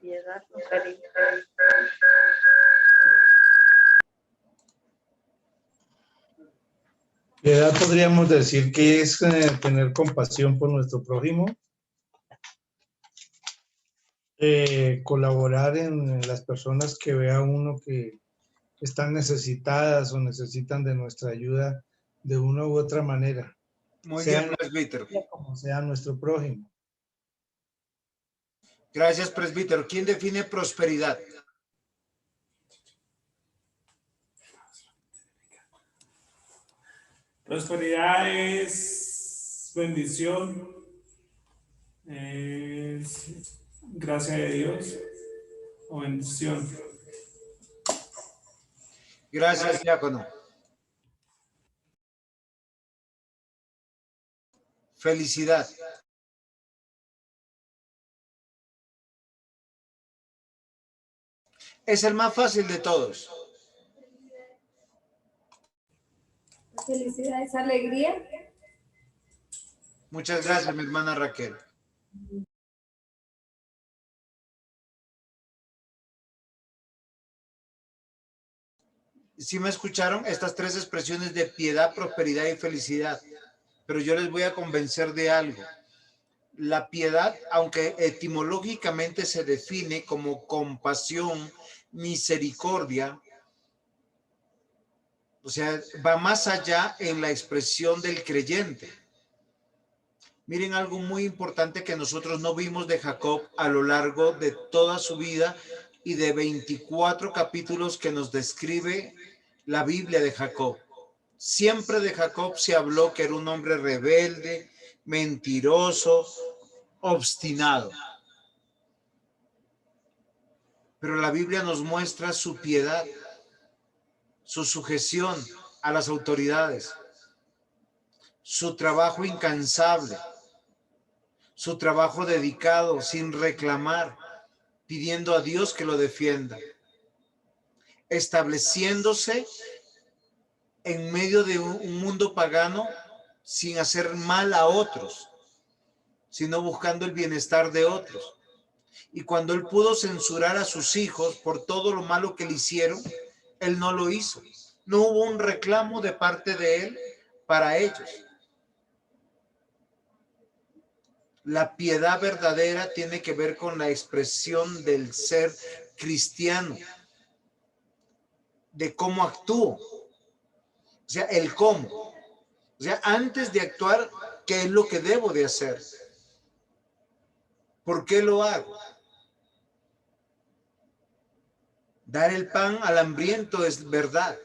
Piedad, prosperidad. Piedad podríamos decir que es tener compasión por nuestro prójimo, colaborar en las personas que vea uno que están necesitadas o necesitan de nuestra ayuda de una u otra manera. Muy sea bien, presbítero. como sea nuestro prójimo. Gracias, presbítero. ¿Quién define prosperidad? Prosperidad es bendición, es gracia de Dios o bendición. Gracias, diácono. Felicidad. Es el más fácil de todos. Felicidad es alegría. Muchas gracias, mi hermana Raquel. ¿Sí me escucharon? Estas tres expresiones de piedad, prosperidad y felicidad. Pero yo les voy a convencer de algo. La piedad, aunque etimológicamente se define como compasión, misericordia, o sea, va más allá en la expresión del creyente. Miren algo muy importante que nosotros no vimos de Jacob a lo largo de toda su vida y de 24 capítulos que nos describe la Biblia de Jacob. Siempre de Jacob se habló que era un hombre rebelde, mentiroso, obstinado. Pero la Biblia nos muestra su piedad, su sujeción a las autoridades, su trabajo incansable, su trabajo dedicado sin reclamar, pidiendo a Dios que lo defienda, estableciéndose en medio de un mundo pagano sin hacer mal a otros, sino buscando el bienestar de otros. Y cuando él pudo censurar a sus hijos por todo lo malo que le hicieron, él no lo hizo. No hubo un reclamo de parte de él para ellos. La piedad verdadera tiene que ver con la expresión del ser cristiano, de cómo actúo, o sea, el cómo. O sea, antes de actuar, ¿qué es lo que debo de hacer? ¿Por qué lo hago? Dar el pan al hambriento es verdad.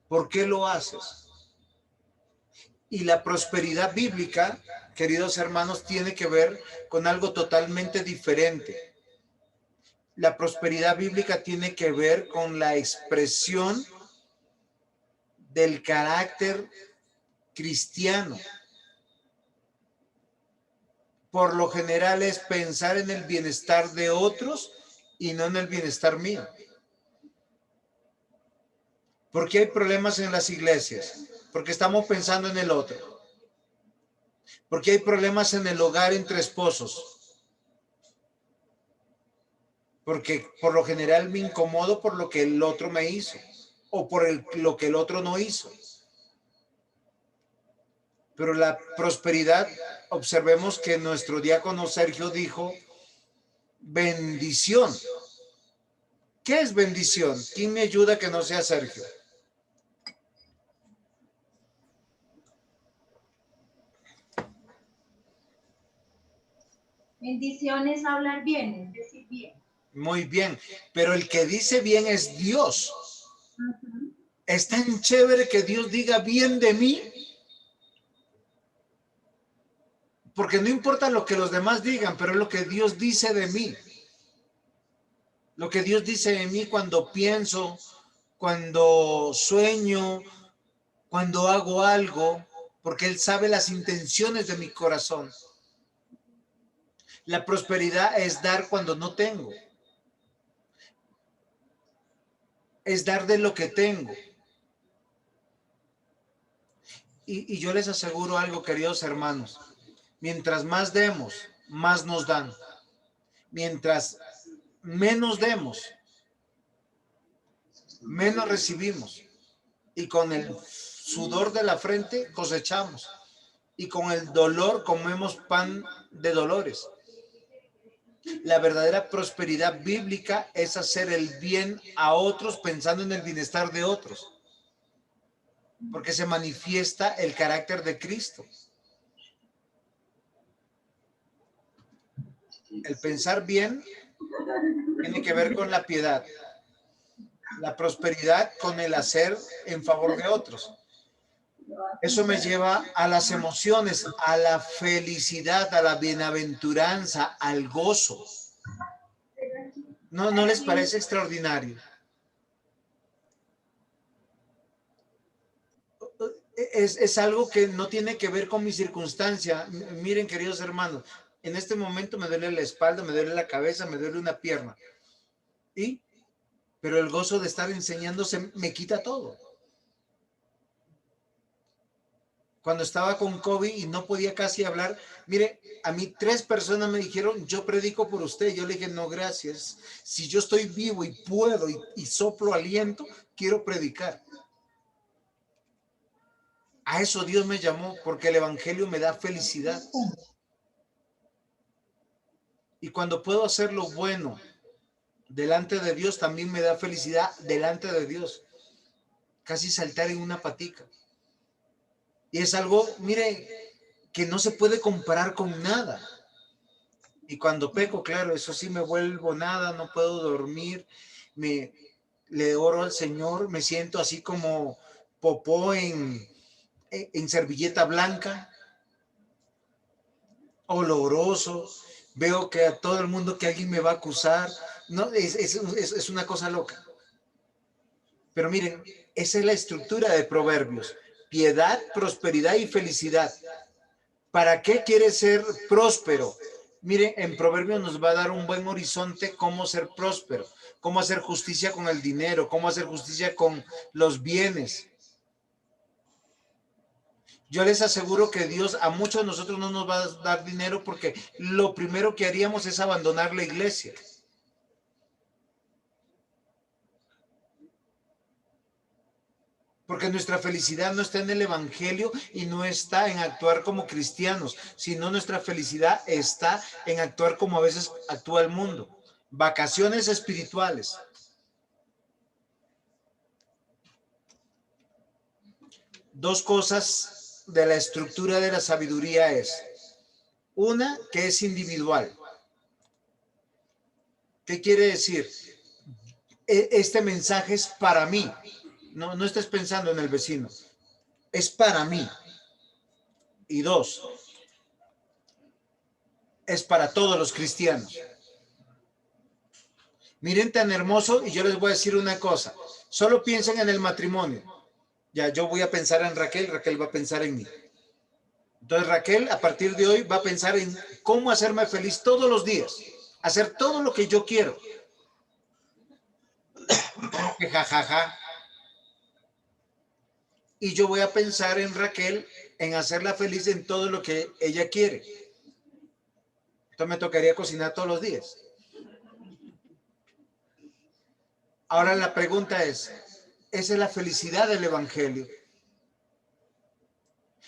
¿Por qué lo haces? Y la prosperidad bíblica, queridos hermanos, tiene que ver con algo totalmente diferente. La prosperidad bíblica tiene que ver con la expresión del carácter cristiano. Por lo general es pensar en el bienestar de otros y no en el bienestar mío. ¿Por qué hay problemas en las iglesias? Porque estamos pensando en el otro. ¿Por qué hay problemas en el hogar entre esposos? Porque por lo general me incomodo por lo que el otro me hizo o por lo que el otro no hizo. Pero la prosperidad, observemos que nuestro diácono Sergio dijo bendición. ¿Qué es bendición? ¿Quién me ayuda que no sea Sergio? Bendición es hablar bien, es decir bien. Muy bien, pero el que dice bien es Dios. Es tan chévere que Dios diga bien de mí, porque no importa lo que los demás digan, pero es lo que Dios dice de mí. Lo que Dios dice de mí cuando pienso, cuando sueño, cuando hago algo, porque Él sabe las intenciones de mi corazón. La prosperidad es dar cuando no tengo. Es dar de lo que tengo. Y yo les aseguro algo, queridos hermanos. Mientras más demos, más nos dan. Mientras menos demos, menos recibimos. Y con el sudor de la frente cosechamos. Y con el dolor comemos pan de dolores. La verdadera prosperidad bíblica es hacer el bien a otros pensando en el bienestar de otros. Porque se manifiesta el carácter de Cristo. El pensar bien tiene que ver con la piedad. La prosperidad con el hacer en favor de otros. Eso me lleva a las emociones, a la felicidad, a la bienaventuranza, al gozo. ¿No les parece extraordinario? Es algo que no tiene que ver con mi circunstancia. Miren, queridos hermanos, en este momento me duele la espalda, me duele la cabeza, me duele una pierna. Pero el gozo de estar enseñándose me quita todo. Cuando estaba con COVID y no podía casi hablar, mire, a mí 3 personas me dijeron, yo predico por usted. Yo le dije, no, gracias. Si yo estoy vivo y puedo y soplo aliento, quiero predicar. A eso Dios me llamó, porque el evangelio me da felicidad. Y cuando puedo hacer lo bueno delante de Dios, también me da felicidad delante de Dios. Casi saltar en una patica. Y es algo, mire, que no se puede comparar con nada. Y cuando peco, claro, eso sí me vuelvo nada, no puedo dormir, le oro al Señor, me siento así como popó en servilleta blanca, oloroso, veo que a todo el mundo que alguien me va a acusar, no, es una cosa loca. Pero miren, esa es la estructura de Proverbios: piedad, prosperidad y felicidad. ¿Para qué quiere ser próspero? Miren, en Proverbios nos va a dar un buen horizonte cómo ser próspero, cómo hacer justicia con el dinero, cómo hacer justicia con los bienes. Yo les aseguro que Dios a muchos de nosotros no nos va a dar dinero, porque lo primero que haríamos es abandonar la iglesia. Porque nuestra felicidad no está en el evangelio y no está en actuar como cristianos, sino nuestra felicidad está en actuar como a veces actúa el mundo. Vacaciones espirituales. Dos cosas de la estructura de la sabiduría es: una, que es individual. ¿Qué quiere decir? Este mensaje es para mí. No estés pensando en el vecino. Es para mí. Y dos, es para todos los cristianos. Miren tan hermoso, y yo les voy a decir una cosa. Solo piensen en el matrimonio. Ya, yo voy a pensar en Raquel, Raquel va a pensar en mí. Entonces Raquel, a partir de hoy, va a pensar en cómo hacerme feliz todos los días. Hacer todo lo que yo quiero. Jajaja. Y yo voy a pensar en Raquel, en hacerla feliz en todo lo que ella quiere. Entonces me tocaría cocinar todos los días. Ahora la pregunta es, ¿esa es la felicidad del evangelio?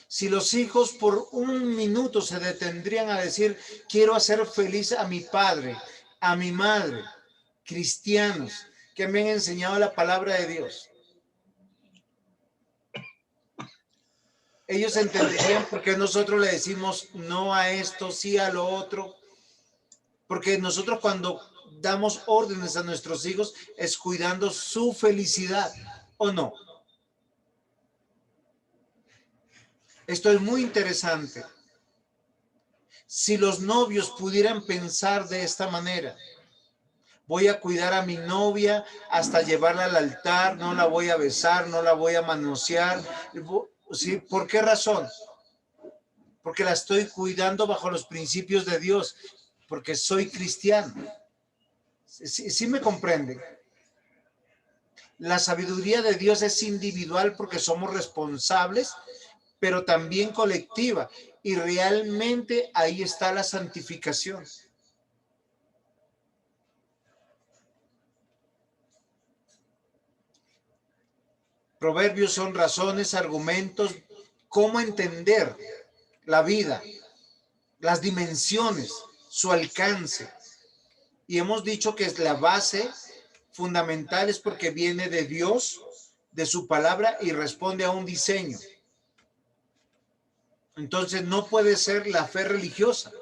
Si los hijos por un minuto se detendrían a decir, quiero hacer feliz a mi padre, a mi madre, cristianos que me han enseñado la palabra de Dios, ellos entenderían por qué nosotros le decimos no a esto, sí a lo otro. Porque nosotros, cuando damos órdenes a nuestros hijos, es cuidando su felicidad, ¿o no? Esto es muy interesante. Si los novios pudieran pensar de esta manera: voy a cuidar a mi novia hasta llevarla al altar, no la voy a besar, no la voy a manosear. ¿Sí? ¿Por qué razón? Porque la estoy cuidando bajo los principios de Dios, porque soy cristiano. ¿Sí me comprenden? La sabiduría de Dios es individual porque somos responsables, pero también colectiva. Y realmente ahí está la santificación. Proverbios son razones, argumentos, cómo entender la vida, las dimensiones, su alcance. Y hemos dicho que es la base fundamental, es porque viene de Dios, de su palabra, y responde a un diseño. Entonces no puede ser la fe religiosa.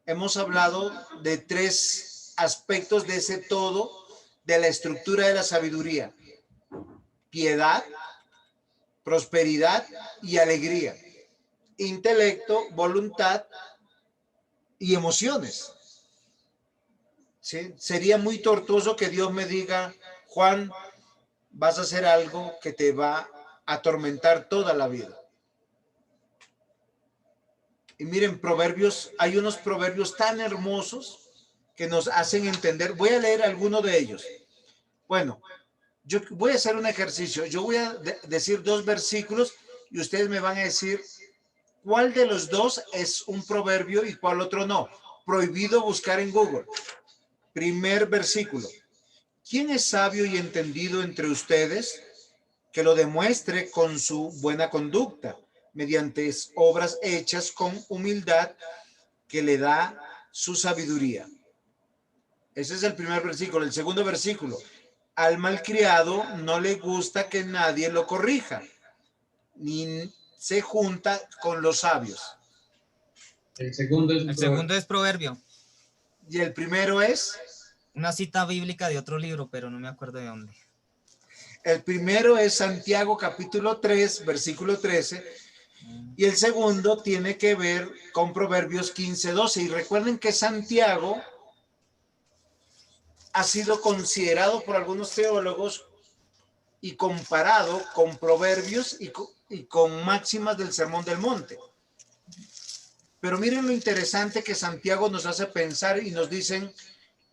hemos hablado de 3 aspectos de ese todo, de la estructura de la sabiduría: piedad, prosperidad y alegría, intelecto, voluntad y emociones. ¿Sí? Sería muy tortuoso que Dios me diga: Juan, vas a hacer algo que te va a atormentar toda la vida. Y miren, proverbios, hay unos proverbios tan hermosos que nos hacen entender. Voy a leer alguno de ellos. Bueno, yo voy a hacer un ejercicio. Yo voy a decir 2 versículos y ustedes me van a decir cuál de los 2 es un proverbio y cuál otro no. Prohibido buscar en Google. Primer versículo: ¿quién es sabio y entendido entre ustedes? Que lo demuestre con su buena conducta, mediante obras hechas con humildad, que le da su sabiduría. Ese es el primer versículo. El segundo versículo: al malcriado no le gusta que nadie lo corrija, ni se junta con los sabios. El segundo es proverbio. Y el primero es Una cita bíblica de otro libro, pero no me acuerdo de dónde. el primero es Santiago capítulo 3, versículo 13. Y el segundo tiene que ver con Proverbios 15, 12. Y recuerden que Santiago ha sido considerado por algunos teólogos y comparado con Proverbios y con máximas del Sermón del Monte. Pero miren lo interesante que Santiago nos hace pensar y nos dicen,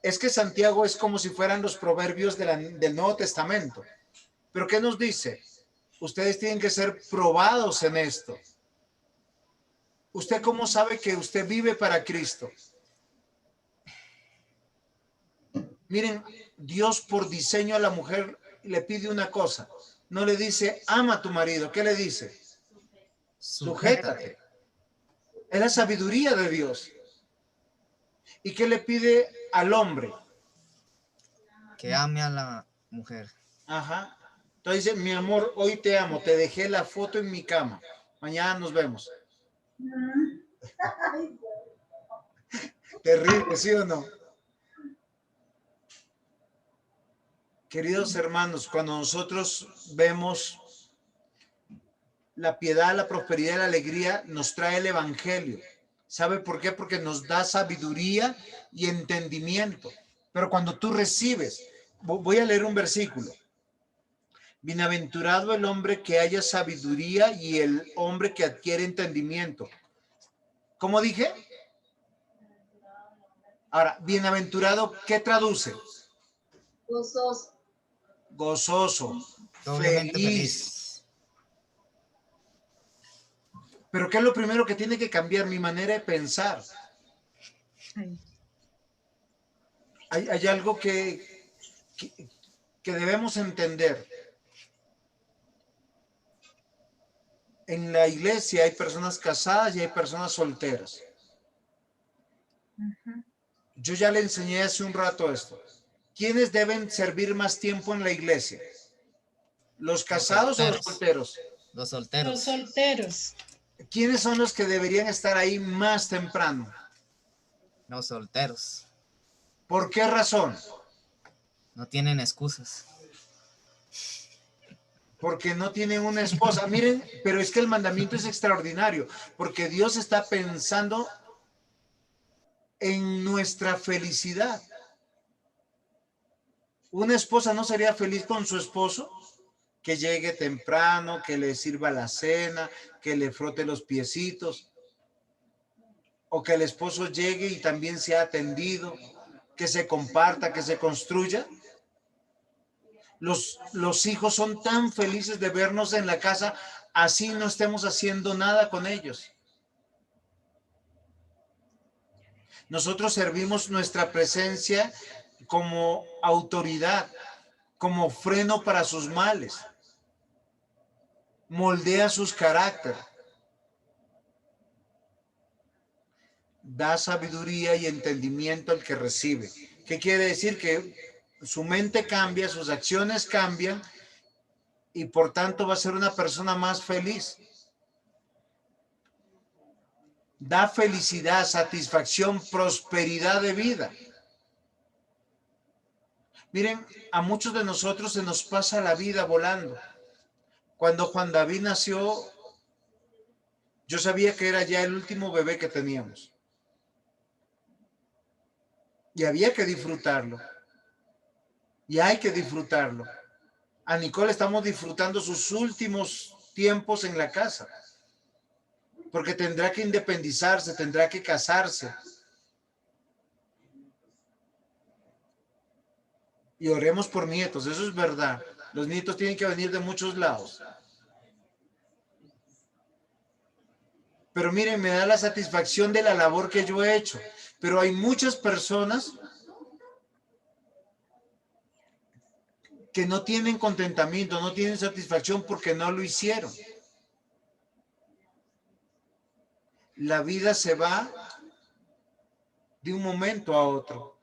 es que Santiago es como si fueran los proverbios del Nuevo Testamento. ¿Pero qué nos dice? Ustedes tienen que ser probados en esto. ¿Usted cómo sabe que usted vive para Cristo? Miren, Dios por diseño a la mujer le pide una cosa. No le dice, ama a tu marido. ¿Qué le dice? Sujétate. Es la sabiduría de Dios. ¿Y qué le pide al hombre? Que ame a la mujer. Ajá. Entonces dice, mi amor, hoy te amo. Te dejé la foto en mi cama. Mañana nos vemos. Terrible, ¿sí o no? Queridos hermanos, cuando nosotros vemos la piedad, la prosperidad y la alegría, nos trae el evangelio. ¿Sabe por qué? Porque nos da sabiduría y entendimiento. Pero cuando tú recibes, voy a leer un versículo. Bienaventurado el hombre que haya sabiduría y el hombre que adquiere entendimiento. ¿Cómo dije? Ahora, bienaventurado, ¿qué traduce? Gozoso. Gozoso, Doblemente feliz. Pero ¿qué es lo primero que tiene que cambiar? Mi manera de pensar. Hay algo que debemos entender. En la iglesia hay personas casadas y hay personas solteras. Yo ya le enseñé hace un rato esto. ¿Quiénes deben servir más tiempo en la iglesia? ¿Los casados o los solteros? Los solteros. Los solteros. ¿Quiénes son los que deberían estar ahí más temprano? Los solteros. ¿Por qué razón? No tienen excusas. Porque no tienen una esposa. Miren, pero es que el mandamiento es extraordinario, porque Dios está pensando en nuestra felicidad. ¿Una esposa no sería feliz con su esposo? Que llegue temprano, que le sirva la cena, que le frote los piecitos, o que el esposo llegue y también sea atendido, que se comparta, que se construya. Los hijos son tan felices de vernos en la casa, así no estemos haciendo nada con ellos. Nosotros servimos nuestra presencia como autoridad, como freno para sus males. Moldea sus caracteres. Da sabiduría y entendimiento al que recibe. ¿Qué quiere decir? Que su mente cambia, sus acciones cambian y por tanto va a ser una persona más feliz. da felicidad, satisfacción, prosperidad de vida. Miren, a muchos de nosotros se nos pasa la vida volando. Cuando Juan David nació, yo sabía que era ya el último bebé que teníamos. Y había que disfrutarlo. Y hay que disfrutarlo. A Nicole estamos disfrutando sus últimos tiempos en la casa. Porque tendrá que independizarse, tendrá que casarse. Y oremos por nietos, eso es verdad. Los nietos tienen que venir de muchos lados. Pero miren, me da la satisfacción de la labor que yo he hecho. Pero hay muchas personas que no tienen contentamiento, no tienen satisfacción porque no lo hicieron. La vida se va de un momento a otro.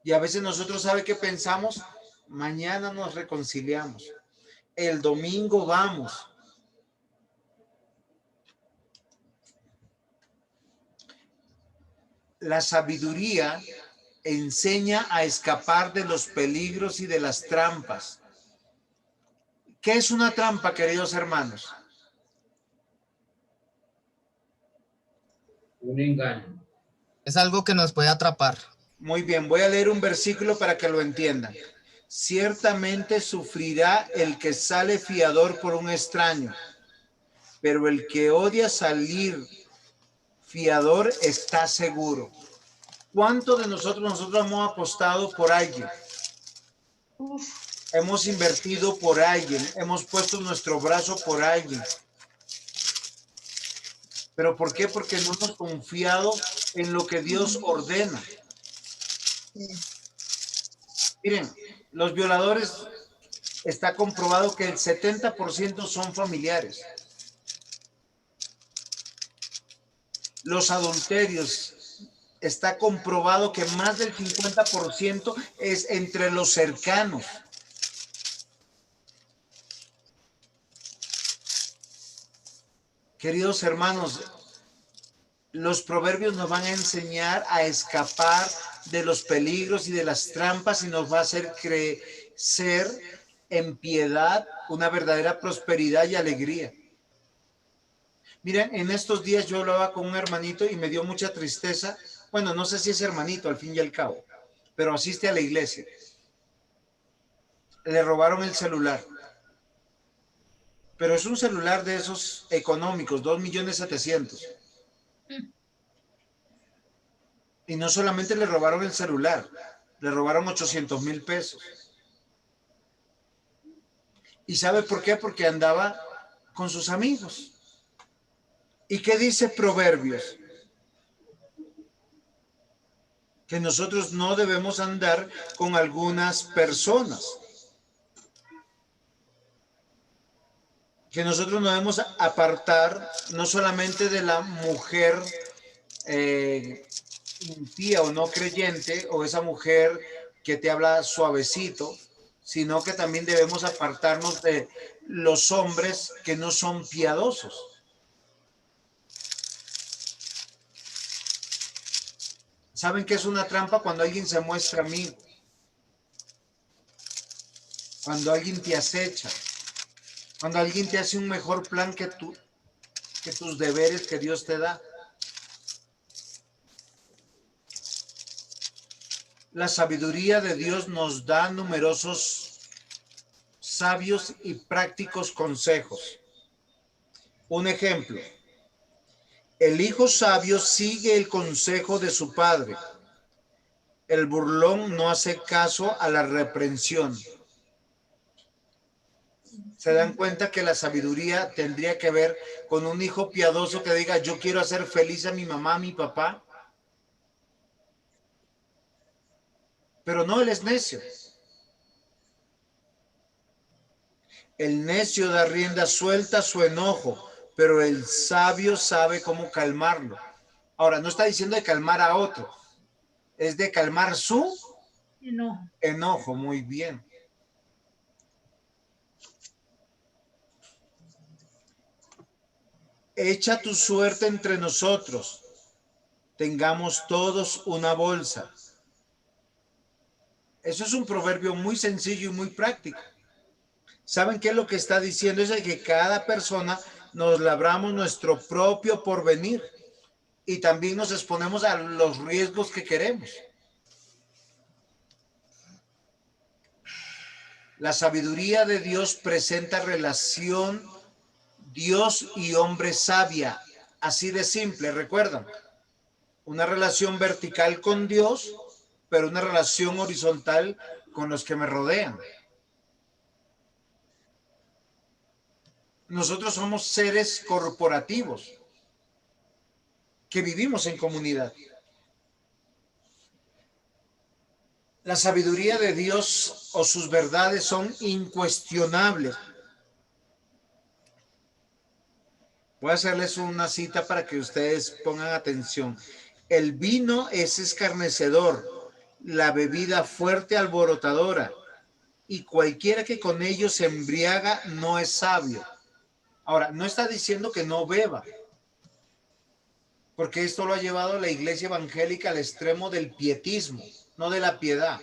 Y a veces nosotros, ¿sabe qué pensamos? Mañana nos reconciliamos. El domingo vamos. La sabiduría enseña a escapar de los peligros y de las trampas. ¿Qué es una trampa, queridos hermanos? Un engaño. Es algo que nos puede atrapar. Muy bien, voy a leer un versículo para que lo entiendan. Ciertamente sufrirá el que sale fiador por un extraño, pero el que odia salir fiador está seguro. ¿Cuántos de nosotros hemos apostado por alguien? Hemos invertido por alguien, hemos puesto nuestro brazo por alguien. ¿Pero por qué? Porque no hemos confiado en lo que Dios ordena. Miren, los violadores, está comprobado que el 70% son familiares. Los adulterios, está comprobado que más del 50% es entre los cercanos. Queridos hermanos, los proverbios nos van a enseñar a escapar de los peligros y de las trampas y nos va a hacer crecer en piedad, una verdadera prosperidad y alegría. Miren, en estos días yo hablaba con un hermanito y me dio mucha tristeza. Bueno, no sé si es hermanito al fin y al cabo, pero asiste a la iglesia. Le robaron el celular. Pero es un celular de esos económicos, 2.700.000. Y no solamente le robaron el celular, le robaron 800,000 pesos. ¿Y sabe por qué? Porque andaba con sus amigos. ¿Y qué dice Proverbios? Que nosotros no debemos andar con algunas personas. Que nosotros nos debemos apartar no solamente de la mujer impía o no creyente, o esa mujer que te habla suavecito, sino que también debemos apartarnos de los hombres que no son piadosos. ¿Saben qué es una trampa? Cuando alguien se muestra amigo, cuando alguien te acecha, cuando alguien te hace un mejor plan que tus deberes que Dios te da. La sabiduría de Dios nos da numerosos sabios y prácticos consejos. Un ejemplo, el hijo sabio sigue el consejo de su padre. El burlón no hace caso a la reprensión. ¿Se dan cuenta que la sabiduría tendría que ver con un hijo piadoso que diga, yo quiero hacer feliz a mi mamá, a mi papá? Pero no, él es necio. El necio da rienda suelta a su enojo, pero el sabio sabe cómo calmarlo. Ahora, no está diciendo de calmar a otro, es de calmar su enojo. Muy bien. echa tu suerte entre nosotros, tengamos todos una bolsa. Eso es un proverbio muy sencillo y muy práctico. ¿Saben qué es lo que está diciendo? Es de que cada persona nos labramos nuestro propio porvenir y también nos exponemos a los riesgos que queremos. La sabiduría de Dios presenta relación Dios y hombre sabia, así de simple, recuerdan. Una relación vertical con Dios, pero una relación horizontal con los que me rodean. Nosotros somos seres corporativos que vivimos en comunidad. La sabiduría de Dios o sus verdades son incuestionables. Voy a hacerles una cita para que ustedes pongan atención. El vino es escarnecedor, la bebida fuerte alborotadora, y cualquiera que con ellos se embriaga no es sabio. Ahora, no está diciendo que no beba, porque esto lo ha llevado la iglesia evangélica al extremo del pietismo, no de la piedad.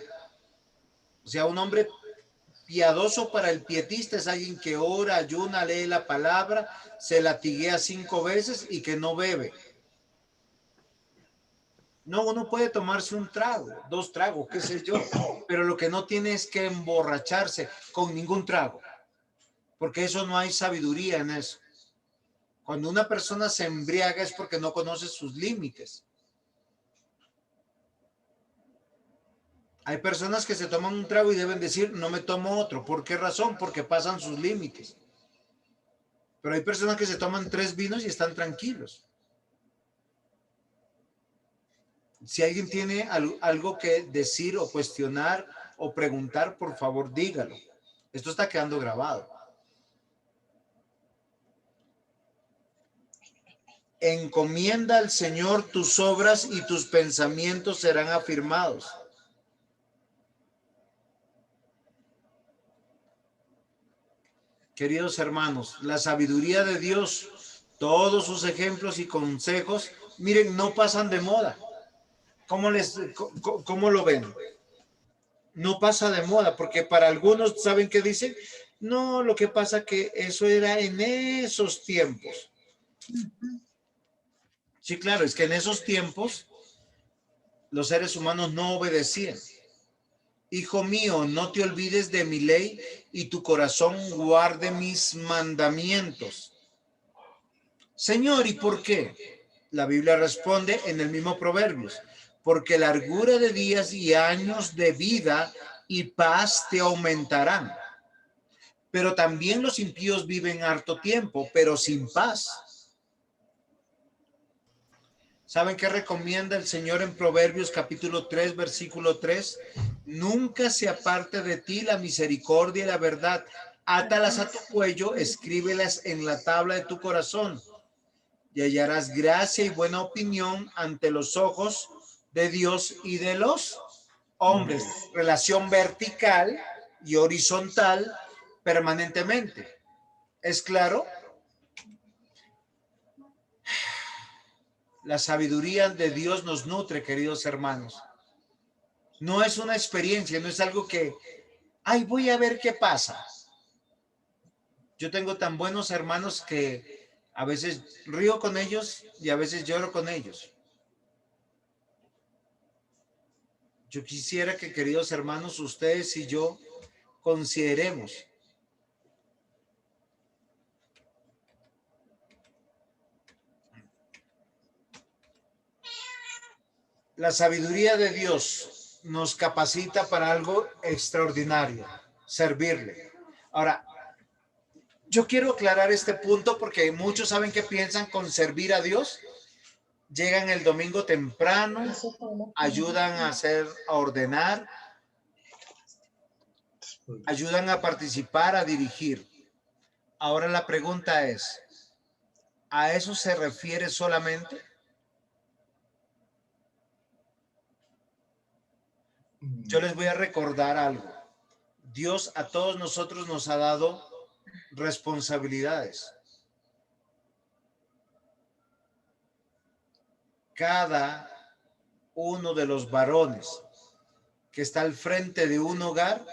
O sea, un hombre piadoso para el pietista es alguien que ora, ayuna, lee la palabra, se latiguea 5 veces y que no bebe. No, uno puede tomarse un trago, 2 tragos, qué sé yo, pero lo que no tiene es que emborracharse con ningún trago, porque eso no hay sabiduría en eso. Cuando una persona se embriaga es porque no conoce sus límites. Hay personas que se toman un trago y deben decir, no me tomo otro. ¿Por qué razón? Porque pasan sus límites. Pero hay personas que se toman 3 vinos y están tranquilos. Si alguien tiene algo que decir o cuestionar o preguntar, por favor, dígalo. Esto está quedando grabado. Encomienda al Señor tus obras y tus pensamientos serán afirmados. Queridos hermanos, la sabiduría de Dios, todos sus ejemplos y consejos, miren, no pasan de moda. ¿Cómo lo ven? No pasa de moda, porque para algunos, ¿saben qué dicen? No, lo que pasa que eso era en esos tiempos. Sí, claro, es que en esos tiempos los seres humanos no obedecían. Hijo mío, no te olvides de mi ley y tu corazón guarde mis mandamientos. Señor, ¿y por qué? La Biblia responde en el mismo Proverbios, porque largura de días y años de vida y paz te aumentarán. Pero también los impíos viven harto tiempo, pero sin paz. ¿Saben qué recomienda el Señor en Proverbios capítulo 3, versículo 3? Nunca se aparte de ti la misericordia y la verdad. Átalas a tu cuello, escríbelas en la tabla de tu corazón. Y hallarás gracia y buena opinión ante los ojos de Dios y de los hombres. Relación vertical y horizontal permanentemente. ¿Es claro? La sabiduría de Dios nos nutre, queridos hermanos. No es una experiencia, no es algo que, ay, voy a ver qué pasa. Yo tengo tan buenos hermanos que a veces río con ellos y a veces lloro con ellos. Yo quisiera que, queridos hermanos, ustedes y yo consideremos la sabiduría de Dios nos capacita para algo extraordinario, servirle. Ahora, yo quiero aclarar este punto porque muchos saben que piensan con servir a Dios. Llegan el domingo temprano, ayudan a ordenar, ayudan a participar, a dirigir. Ahora la pregunta es, ¿a eso se refiere solamente? Yo les voy a recordar algo. Dios a todos nosotros nos ha dado responsabilidades. cada uno de los varones que está al frente de un hogar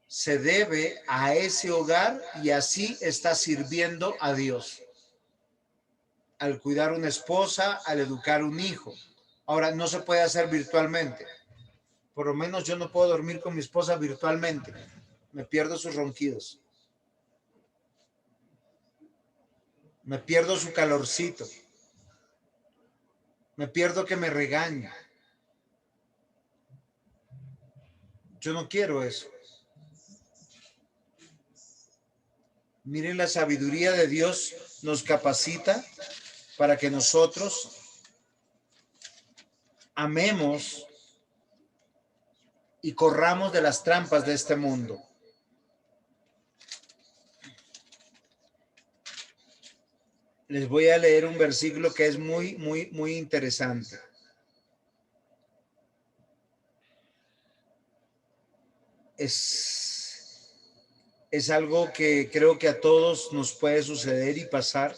se debe a ese hogar y así está sirviendo a Dios. Al cuidar una esposa, al educar un hijo. Ahora, no se puede hacer virtualmente. Por lo menos yo no puedo dormir con mi esposa virtualmente. Me pierdo sus ronquidos. Me pierdo su calorcito. Me pierdo que me regañe. Yo no quiero eso. Miren, la sabiduría de Dios nos capacita para que nosotros amemos y corramos de las trampas de este mundo. Les voy a leer un versículo que es muy interesante. Es algo que creo que a todos nos puede suceder y pasar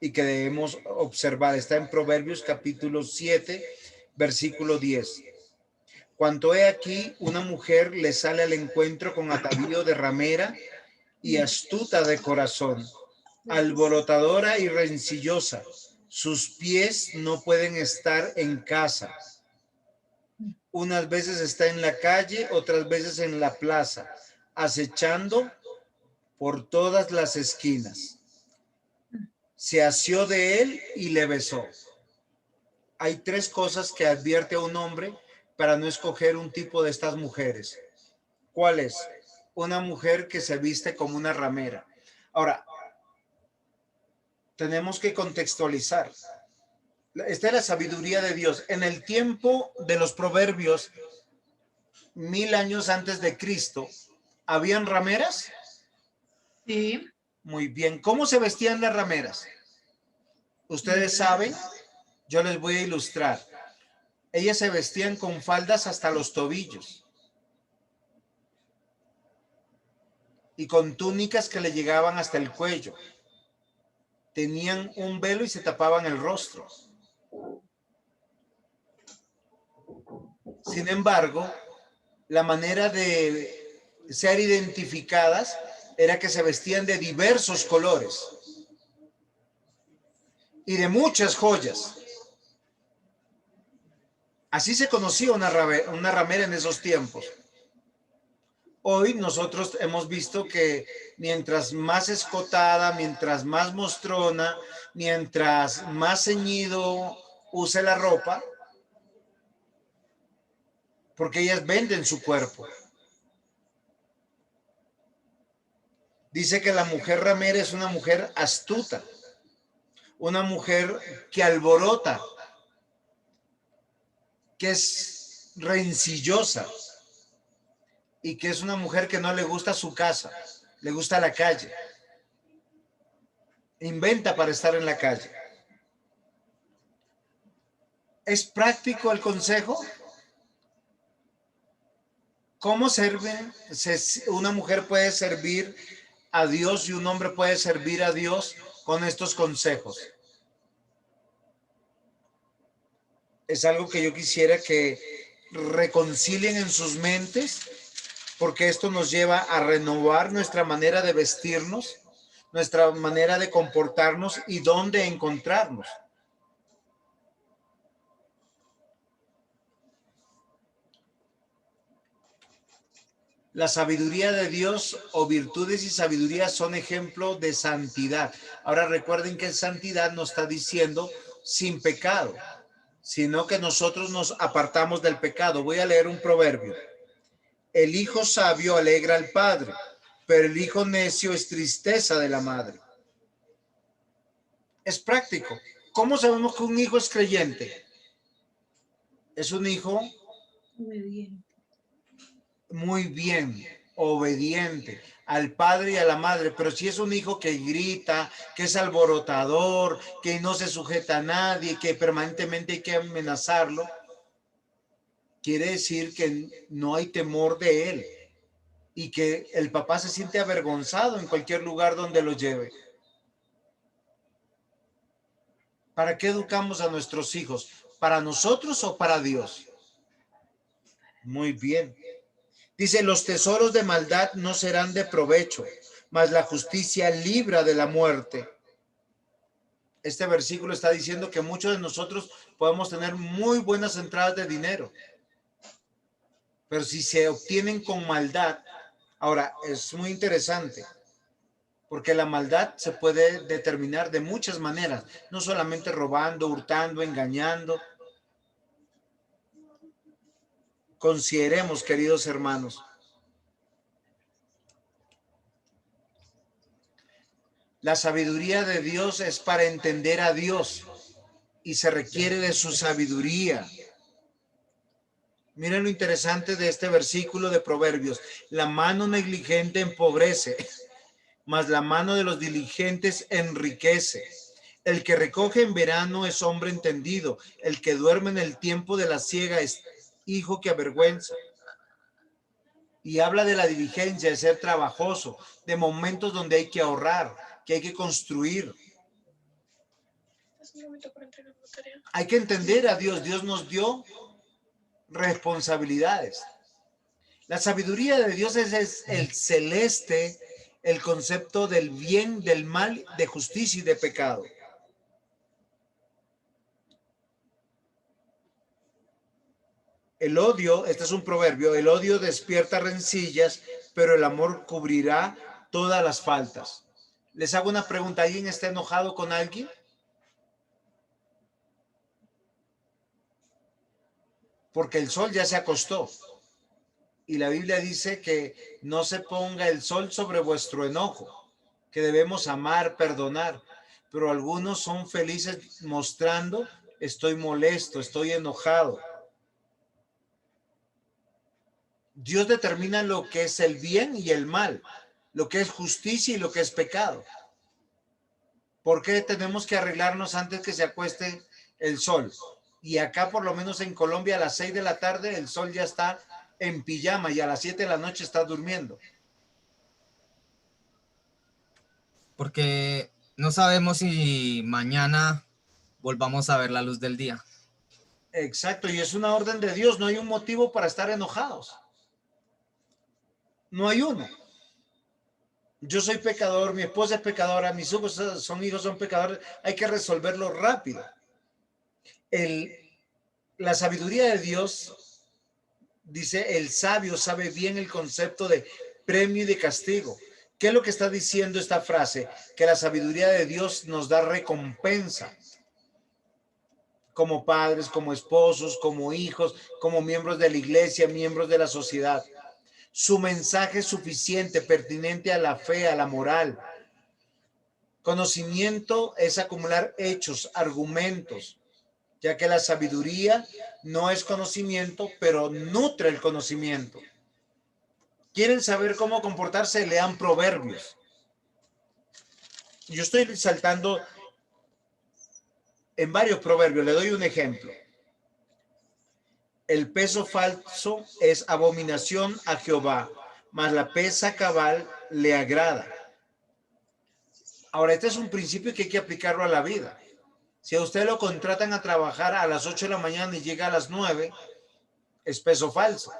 y que debemos observar. Está en Proverbios capítulo 7, versículo 10. Cuanto he aquí, una mujer le sale al encuentro con atavío de ramera y astuta de corazón, alborotadora y rencillosa. Sus pies no pueden estar en casa. Unas veces está en la calle, otras veces en la plaza, acechando por todas las esquinas. Se asió de él y le besó. Hay tres cosas que advierte a un hombre para no escoger un tipo de estas mujeres. ¿Cuál es? Una mujer que se viste como una ramera. Ahora, tenemos que contextualizar. Esta es la sabiduría de Dios. En el tiempo de los proverbios, 1000 años antes de Cristo, ¿habían rameras? Sí. Muy bien. ¿Cómo se vestían las rameras? Ustedes saben, yo les voy a ilustrar. Ellas se vestían con faldas hasta los tobillos y con túnicas que le llegaban hasta el cuello. Tenían un velo y se tapaban el rostro. Sin embargo, la manera de ser identificadas era que se vestían de diversos colores y de muchas joyas. Así se conocía una ramera en esos tiempos. Hoy nosotros hemos visto que mientras más escotada, mientras más mostrona, mientras más ceñido use la ropa, porque ellas venden su cuerpo. Dice que la mujer ramera es una mujer astuta, una mujer que alborota, que es rencillosa y que es una mujer que no le gusta su casa, le gusta la calle. Inventa para estar en la calle. ¿Es práctico el consejo? ¿Cómo una mujer puede servir a Dios y un hombre puede servir a Dios con estos consejos? Es algo que yo quisiera que reconcilien en sus mentes, porque esto nos lleva a renovar nuestra manera de vestirnos, nuestra manera de comportarnos y dónde encontrarnos. La sabiduría de Dios o virtudes y sabiduría son ejemplo de santidad. Ahora recuerden que santidad no está diciendo sin pecado, sino que nosotros nos apartamos del pecado. Voy a leer un proverbio. El hijo sabio alegra al padre, pero el hijo necio es tristeza de la madre. Es práctico. ¿Cómo sabemos que un hijo es creyente? Es un hijo muy bien, obediente al padre y a la madre, pero si es un hijo que grita, que es alborotador, que no se sujeta a nadie, que permanentemente hay que amenazarlo, quiere decir que no hay temor de él y que el papá se siente avergonzado en cualquier lugar donde lo lleve. ¿Para qué educamos a nuestros hijos? ¿Para nosotros o para Dios? Muy bien. Dice, los tesoros de maldad no serán de provecho, mas la justicia libra de la muerte. Este versículo está diciendo que muchos de nosotros podemos tener muy buenas entradas de dinero, pero si se obtienen con maldad, ahora es muy interesante, porque la maldad se puede determinar de muchas maneras, no solamente robando, hurtando, engañando. Consideremos, queridos hermanos, la sabiduría de Dios es para entender a Dios y se requiere de su sabiduría. Miren lo interesante de este versículo de Proverbios. La mano negligente empobrece, mas la mano de los diligentes enriquece. El que recoge en verano es hombre entendido. El que duerme en el tiempo de la siega es hijo que avergüenza. Y habla de la diligencia, de ser trabajoso, de momentos donde hay que ahorrar, que hay que construir. Hay que entender a Dios. Dios nos dio responsabilidades. La sabiduría de Dios es el celeste, el concepto del bien, del mal, de justicia y de pecado. El odio, este es un proverbio, el odio despierta rencillas, pero el amor cubrirá todas las faltas. Les hago una pregunta, ¿alguien está enojado con alguien? Porque el sol ya se acostó. Y la Biblia dice que no se ponga el sol sobre vuestro enojo, que debemos amar, perdonar. Pero algunos son felices mostrando, estoy molesto, estoy enojado. Dios determina lo que es el bien y el mal, lo que es justicia y lo que es pecado. ¿Por qué tenemos que arreglarnos antes que se acueste el sol? Y acá, por lo menos en Colombia, a las 6 de la tarde, el sol ya está en pijama y a las 7 de la noche está durmiendo. Porque no sabemos si mañana volvamos a ver la luz del día. Exacto, y es una orden de Dios, no hay un motivo para estar enojados. No hay uno. Yo soy pecador, mi esposa es pecadora, mis hijos son pecadores, hay que resolverlo rápido. La sabiduría de Dios, dice, el sabio sabe bien el concepto de premio y de castigo. ¿Qué es lo que está diciendo esta frase? Que la sabiduría de Dios nos da recompensa. Como padres, como esposos, como hijos, como miembros de la iglesia, miembros de la sociedad. Su mensaje es suficiente, pertinente a la fe, a la moral. Conocimiento es acumular hechos, argumentos, ya que la sabiduría no es conocimiento, pero nutre el conocimiento. ¿Quieren saber cómo comportarse? Lean Proverbios. Yo estoy saltando en varios proverbios, le doy un ejemplo. El peso falso es abominación a Jehová, mas la pesa cabal le agrada. Ahora, este es un principio que hay que aplicarlo a la vida. Si a usted lo contratan a trabajar a las 8 de la mañana y llega a las 9, es peso falso.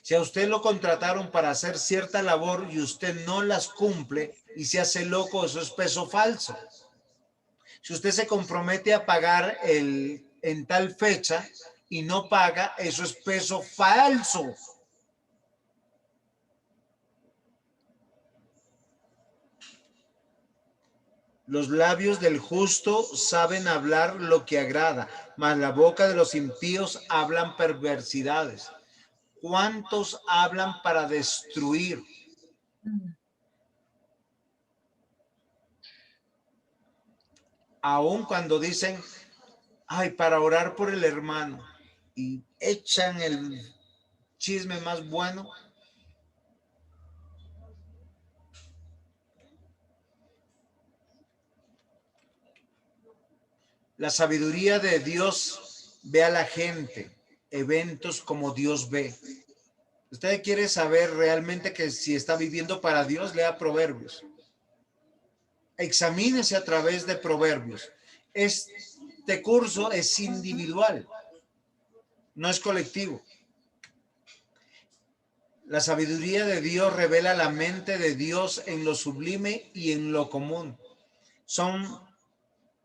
Si a usted lo contrataron para hacer cierta labor y usted no las cumple y se hace loco, eso es peso falso. Si usted se compromete a pagar en tal fecha y no paga, eso es peso falso. Los labios del justo saben hablar lo que agrada, mas la boca de los impíos hablan perversidades. ¿Cuántos hablan para destruir? Aun cuando dicen, ay, para orar por el hermano, y echan el chisme más bueno. La sabiduría de Dios ve a la gente, eventos como Dios ve. Usted quiere saber realmente que si está viviendo para Dios, lea Proverbios. Examínese a través de Proverbios. Es Este curso es individual, no es colectivo. La sabiduría de Dios revela la mente de Dios en lo sublime y en lo común.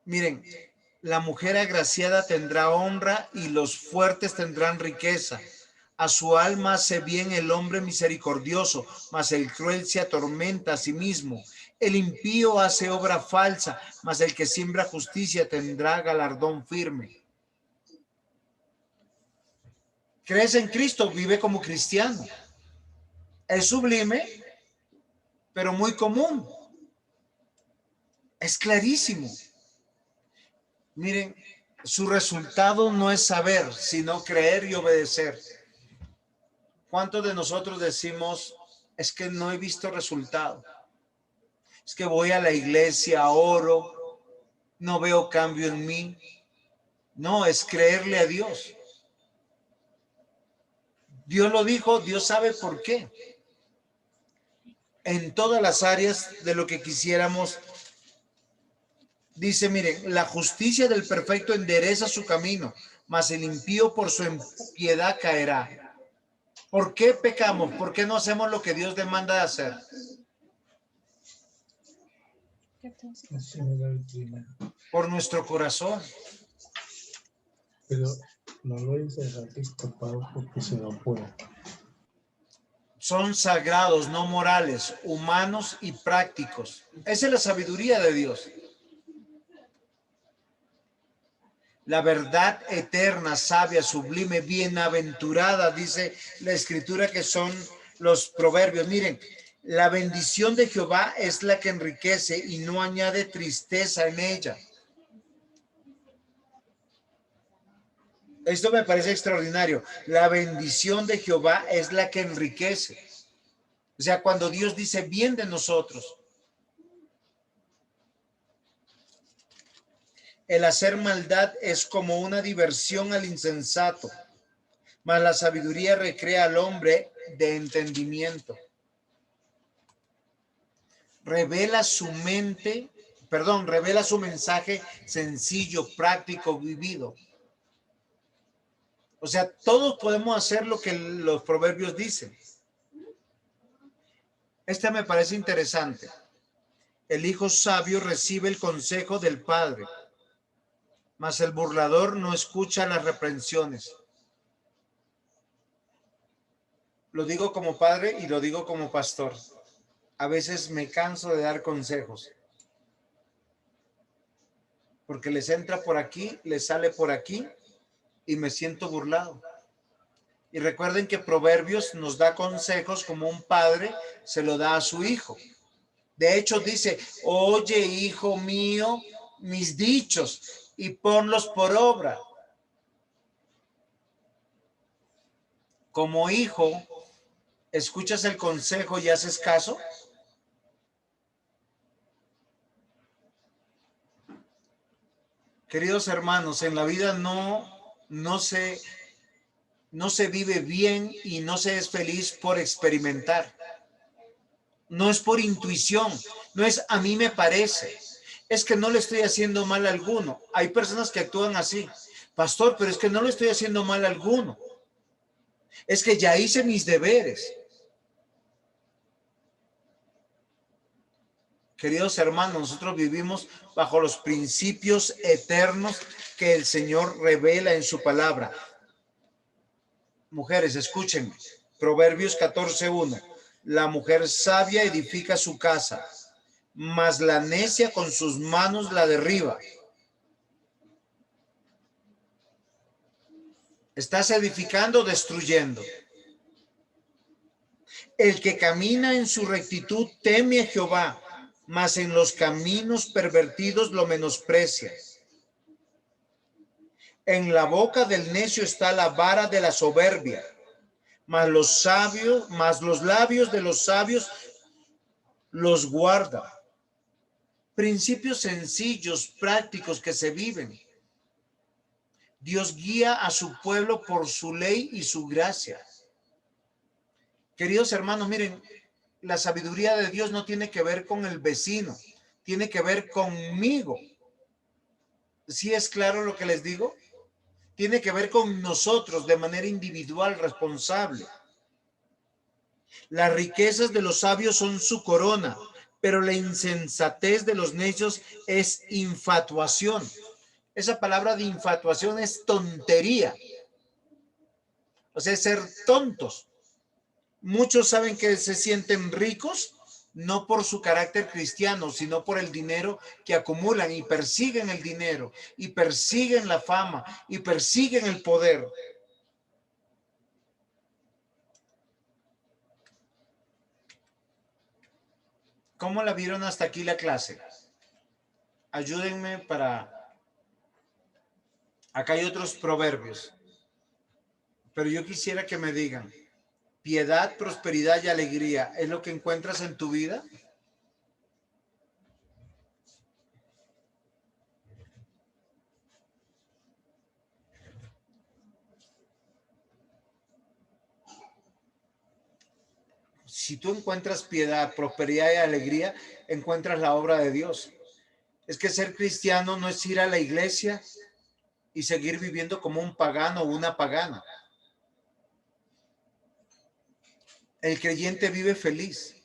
Miren, la mujer agraciada tendrá honra y los fuertes tendrán riqueza. A su alma hace bien el hombre misericordioso, mas el cruel se atormenta a sí mismo. El impío hace obra falsa, mas el que siembra justicia tendrá galardón firme. Crees en Cristo, vive como cristiano. Es sublime, pero muy común. Es clarísimo. Miren, su resultado no es saber, sino creer y obedecer. ¿Cuántos de nosotros decimos, es que no he visto resultado? Es que voy a la iglesia, oro, no veo cambio en mí. No, es creerle a Dios. Dios lo dijo, Dios sabe por qué. En todas las áreas de lo que quisiéramos, dice, miren, la justicia del perfecto endereza su camino, mas el impío por su impiedad caerá. ¿Por qué pecamos? ¿Por qué no hacemos lo que Dios demanda de hacer? Por nuestro corazón. Pero no lo hice dejar escapado porque se no puede. Son sagrados, no morales, humanos y prácticos. Esa es la sabiduría de Dios. La verdad eterna, sabia, sublime, bienaventurada, dice la escritura, que son los proverbios. Miren, la bendición de Jehová es la que enriquece y no añade tristeza en ella. Esto me parece extraordinario. La bendición de Jehová es la que enriquece. O sea, cuando Dios dice bien de nosotros. El hacer maldad es como una diversión al insensato, mas la sabiduría recrea al hombre de entendimiento. Revela su mensaje sencillo, práctico, vivido. O sea, todos podemos hacer lo que los proverbios dicen. Esta me parece interesante. El hijo sabio recibe el consejo del padre, mas el burlador no escucha las reprensiones. Lo digo como padre y lo digo como pastor. A veces me canso de dar consejos, porque les entra por aquí, les sale por aquí y me siento burlado. Y recuerden que Proverbios nos da consejos como un padre se lo da a su hijo. De hecho dice, oye, hijo mío, mis dichos y ponlos por obra. Como hijo, ¿escuchas el consejo y haces caso? Queridos hermanos, en la vida no se vive bien y no se es feliz por experimentar. No es por intuición, no es a mí me parece. Es que no le estoy haciendo mal a alguno. Hay personas que actúan así. Pastor, pero es que no le estoy haciendo mal a alguno. Es que ya hice mis deberes. Queridos hermanos, nosotros vivimos bajo los principios eternos que el Señor revela en su palabra. Mujeres, escúchenme. Proverbios 14:1. La mujer sabia edifica su casa, mas la necia con sus manos la derriba. ¿Estás edificando o destruyendo? El que camina en su rectitud teme a Jehová, mas en los caminos pervertidos lo menosprecia. En la boca del necio está la vara de la soberbia, mas los labios de los sabios los guarda. Principios sencillos, prácticos que se viven. Dios guía a su pueblo por su ley y su gracia. Queridos hermanos, miren, la sabiduría de Dios no tiene que ver con el vecino, tiene que ver conmigo. ¿Sí es claro lo que les digo? Tiene que ver con nosotros de manera individual, responsable. Las riquezas de los sabios son su corona, pero la insensatez de los necios es infatuación. Esa palabra de infatuación es tontería. O sea, es ser tontos. Muchos saben que se sienten ricos no por su carácter cristiano, sino por el dinero que acumulan y persiguen el dinero y persiguen la fama y persiguen el poder. ¿Cómo la vieron hasta aquí la clase? Ayúdenme para... Acá hay otros proverbios, pero yo quisiera que me digan, piedad, prosperidad y alegría, ¿es lo que encuentras en tu vida? Si tú encuentras piedad, prosperidad y alegría, encuentras la obra de Dios. Es que ser cristiano no es ir a la iglesia y seguir viviendo como un pagano o una pagana. El creyente vive feliz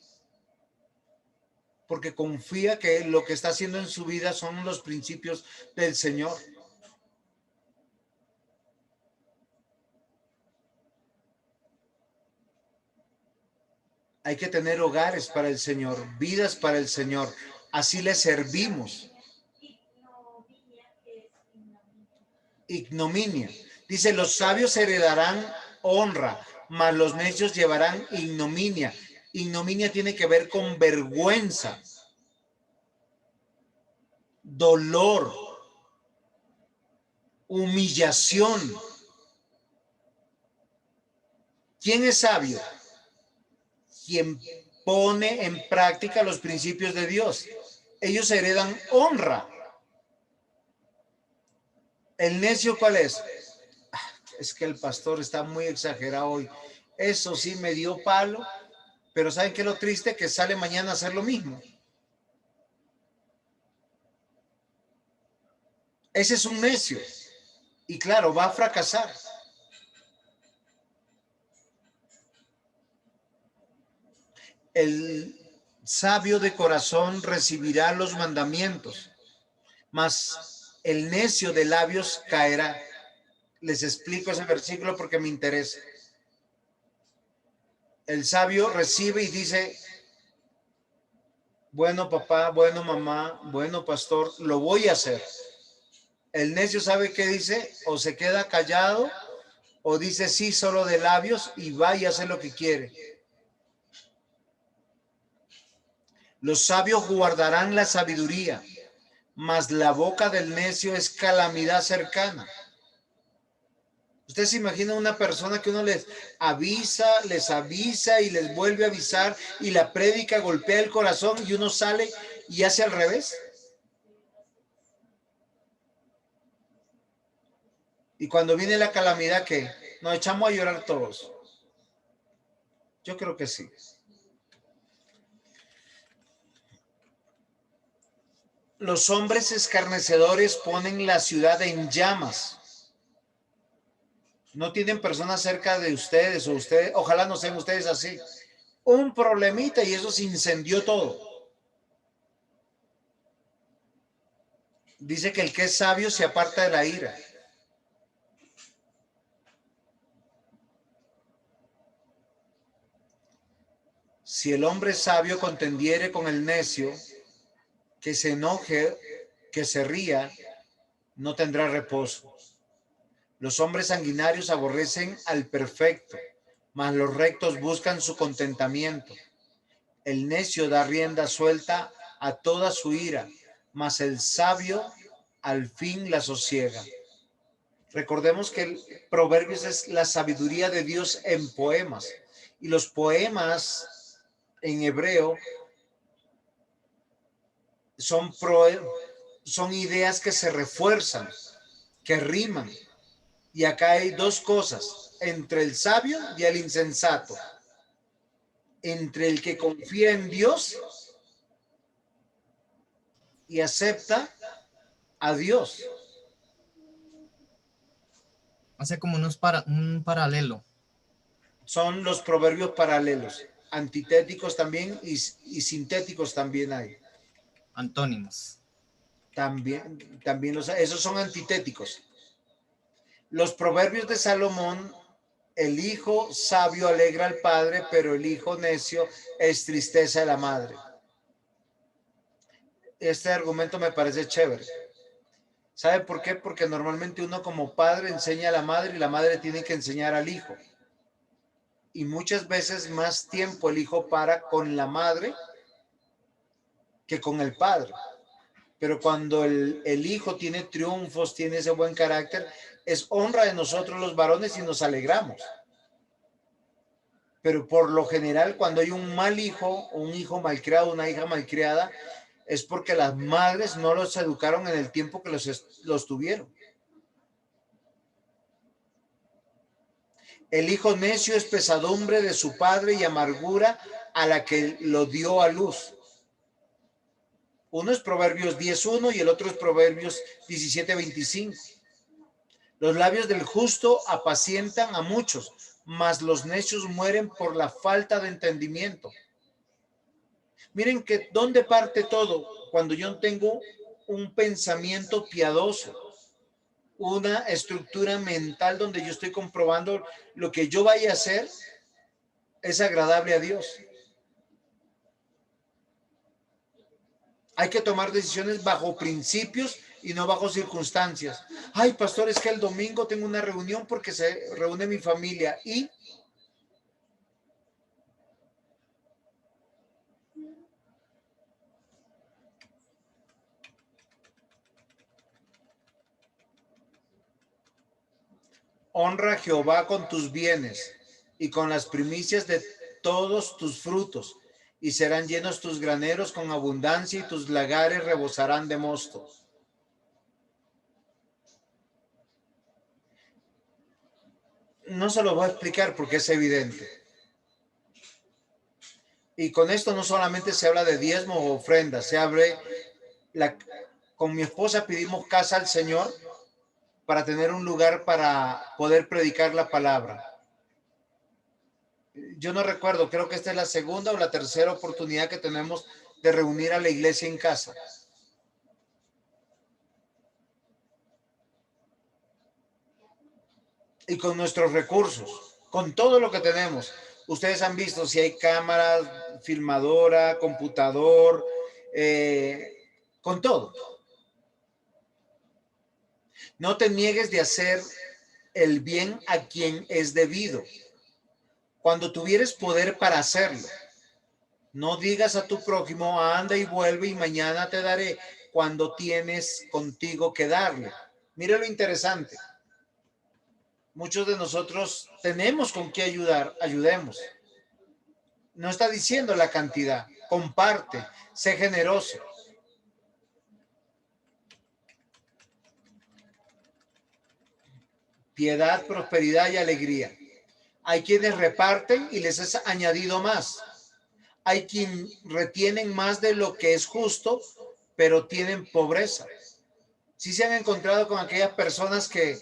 porque confía que lo que está haciendo en su vida son los principios del Señor. Hay que tener hogares para el Señor, vidas para el Señor. Así le servimos. Ignominia. Dice, los sabios heredarán honra, mas los necios llevarán ignominia. Ignominia tiene que ver con vergüenza, dolor, humillación. ¿Quién es sabio? Quien pone en práctica los principios de Dios. Ellos heredan honra. ¿El necio cuál es? Es que el pastor está muy exagerado hoy. Eso sí me dio palo, pero ¿saben qué es lo triste? Que sale mañana a hacer lo mismo. Ese es un necio. Y claro, va a fracasar. El sabio de corazón recibirá los mandamientos, mas el necio de labios caerá. Les explico ese versículo porque me interesa. El sabio recibe y dice, bueno papá, bueno mamá, bueno pastor, lo voy a hacer. El necio sabe qué dice, o se queda callado, o dice sí solo de labios y va y hace lo que quiere. Los sabios guardarán la sabiduría, mas la boca del necio es calamidad cercana. Usted se imagina una persona que uno les avisa y les vuelve a avisar y la prédica golpea el corazón y uno sale y hace al revés. Y cuando viene la calamidad, ¿qué? Nos echamos a llorar todos. Yo creo que sí. Los hombres escarnecedores ponen la ciudad en llamas. No tienen personas cerca de ustedes o ustedes, ojalá no sean ustedes así. Un problemita y eso se incendió todo. Dice que el que es sabio se aparta de la ira. Si el hombre sabio contendiere con el necio, que se enoje, que se ría, no tendrá reposo. Los hombres sanguinarios aborrecen al perfecto, mas los rectos buscan su contentamiento. El necio da rienda suelta a toda su ira, mas el sabio al fin la sosiega. Recordemos que el Proverbios es la sabiduría de Dios en poemas, y los poemas en hebreo son ideas que se refuerzan, que riman. Y acá hay dos cosas, entre el sabio y el insensato, entre el que confía en Dios y acepta a Dios. Hace como un paralelo. Son los proverbios paralelos, antitéticos también y sintéticos también hay. Antónimos. También esos son antitéticos. Los proverbios de Salomón: el hijo sabio alegra al padre, pero el hijo necio es tristeza de la madre. Este argumento me parece chévere. ¿Sabe por qué? Porque normalmente uno como padre enseña a la madre y la madre tiene que enseñar al hijo. Y muchas veces más tiempo el hijo para con la madre que con el padre. Pero cuando el hijo tiene triunfos, tiene ese buen carácter, es honra de nosotros los varones y nos alegramos. Pero por lo general, cuando hay un mal hijo, un hijo malcriado, una hija malcriada, es porque las madres no los educaron en el tiempo que los tuvieron. El hijo necio es pesadumbre de su padre y amargura a la que lo dio a luz. Uno es Proverbios 10:1 y el otro es Proverbios 17:25. Los labios del justo apacientan a muchos, mas los necios mueren por la falta de entendimiento. Miren que dónde parte todo. Cuando yo tengo un pensamiento piadoso, una estructura mental donde yo estoy comprobando lo que yo vaya a hacer es agradable a Dios. Hay que tomar decisiones bajo principios y no bajo circunstancias. Ay, pastor, es que el domingo tengo una reunión porque se reúne mi familia y honra a Jehová con tus bienes y con las primicias de todos tus frutos, y serán llenos tus graneros con abundancia y tus lagares rebosarán de mosto. No se lo voy a explicar porque es evidente. Y con esto no solamente se habla de diezmo o ofrenda, se abre con mi esposa pedimos casa al Señor para tener un lugar para poder predicar la palabra. Yo no recuerdo, creo que esta es la segunda o la tercera oportunidad que tenemos de reunir a la iglesia en casa. Y con nuestros recursos, con todo lo que tenemos. Ustedes han visto si hay cámaras, filmadora, computador, con todo. No te niegues de hacer el bien a quien es debido, cuando tuvieres poder para hacerlo. No digas a tu prójimo, anda y vuelve y mañana te daré, cuando tienes contigo que darle. Mire lo interesante. Muchos de nosotros tenemos con qué ayudar, ayudemos. No está diciendo la cantidad, comparte, sé generoso. Piedad, prosperidad y alegría. Hay quienes reparten y les es añadido más. Hay quien retienen más de lo que es justo, pero tienen pobreza. Sí se han encontrado con aquellas personas que,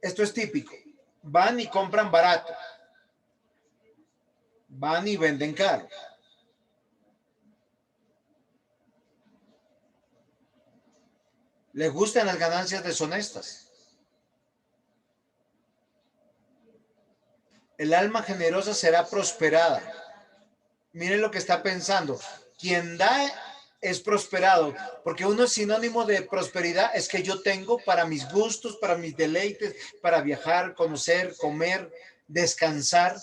esto es típico, van y compran barato, van y venden caro. Les gustan las ganancias deshonestas. El alma generosa será prosperada. Miren lo que está pensando. Quien da es prosperado, porque uno es sinónimo de prosperidad, es que yo tengo para mis gustos, para mis deleites, para viajar, conocer, comer, descansar.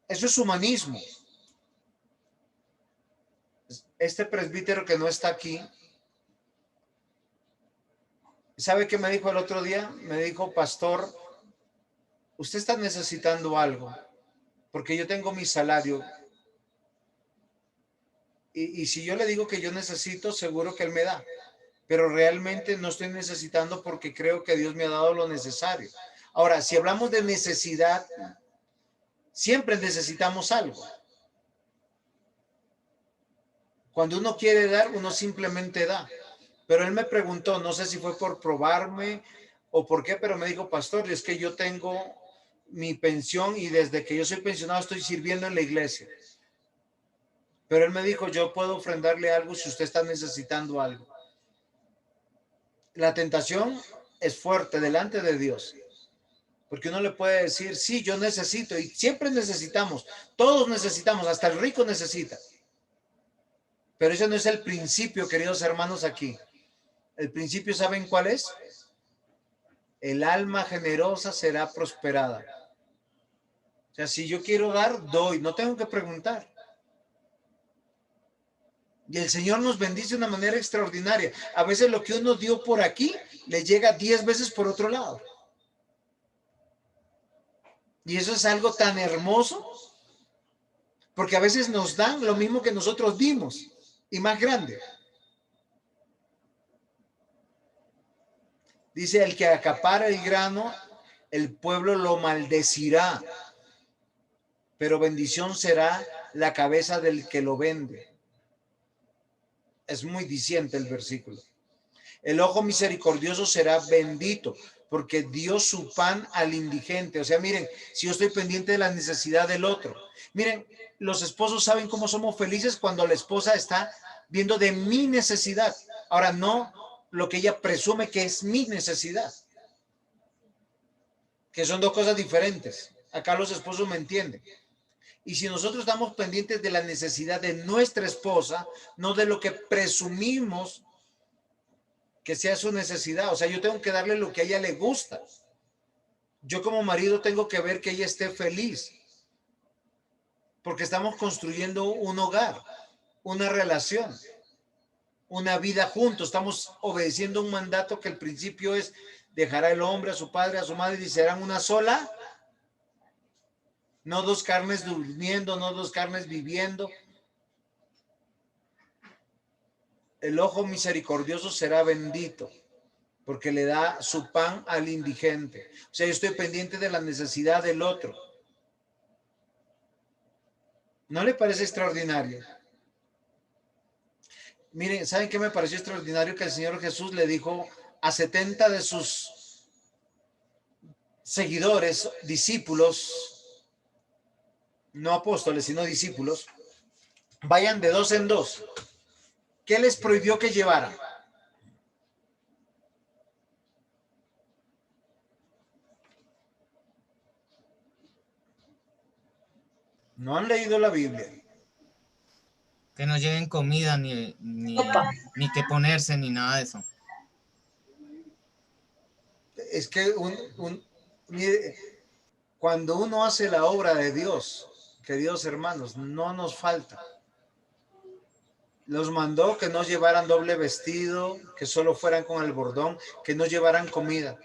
Eso es humanismo. Este presbítero que no está aquí, ¿sabe qué me dijo el otro día? Me dijo, pastor, usted está necesitando algo, porque yo tengo mi salario. Y si yo le digo que yo necesito, seguro que él me da. Pero realmente no estoy necesitando porque creo que Dios me ha dado lo necesario. Ahora, si hablamos de necesidad, siempre necesitamos algo. Cuando uno quiere dar, uno simplemente da. Pero él me preguntó, no sé si fue por probarme o por qué, pero me dijo, pastor, es que yo tengo mi pensión y desde que yo soy pensionado estoy sirviendo en la iglesia. Pero él me dijo, yo puedo ofrendarle algo si usted está necesitando algo. La tentación es fuerte delante de Dios. Porque uno le puede decir, sí, yo necesito, y siempre necesitamos, todos necesitamos, hasta el rico necesita. Pero ese no es el principio, queridos hermanos, aquí. El principio, ¿saben cuál es? El alma generosa será prosperada. O sea, si yo quiero dar, doy, no tengo que preguntar. Y el Señor nos bendice de una manera extraordinaria. A veces lo que uno dio por aquí, le llega 10 veces por otro lado. Y eso es algo tan hermoso, porque a veces nos dan lo mismo que nosotros dimos, y más grande. Dice, el que acapara el grano, el pueblo lo maldecirá, pero bendición será la cabeza del que lo vende. Es muy diciente el versículo. El ojo misericordioso será bendito, porque dio su pan al indigente. O sea, miren, si yo estoy pendiente de la necesidad del otro. Miren, los esposos saben cómo somos felices cuando la esposa está viendo de mi necesidad. Ahora, no lo que ella presume que es mi necesidad, que son dos cosas diferentes. Acá los esposos me entienden. Y si nosotros estamos pendientes de la necesidad de nuestra esposa, no de lo que presumimos que sea su necesidad, o sea, yo tengo que darle lo que a ella le gusta. Yo como marido tengo que ver que ella esté feliz, porque estamos construyendo un hogar, una relación, una vida juntos. Estamos obedeciendo un mandato que el principio es: dejará el hombre a su padre, a su madre, y serán una sola. No dos carnes durmiendo, no dos carnes viviendo. El ojo misericordioso será bendito, porque le da su pan al indigente. O sea, yo estoy pendiente de la necesidad del otro. ¿No le parece extraordinario? Miren, ¿saben qué me pareció extraordinario? Que el Señor Jesús le dijo a 70 de sus seguidores, discípulos, no apóstoles, sino discípulos, vayan de dos en dos. ¿Qué les prohibió que llevaran? No han leído la Biblia. Que no lleven comida, ni que ponerse, ni nada de eso. Es que mire, cuando uno hace la obra de Dios, queridos hermanos, no nos falta. Los mandó que no llevaran doble vestido, que solo fueran con el bordón, que no llevaran comida.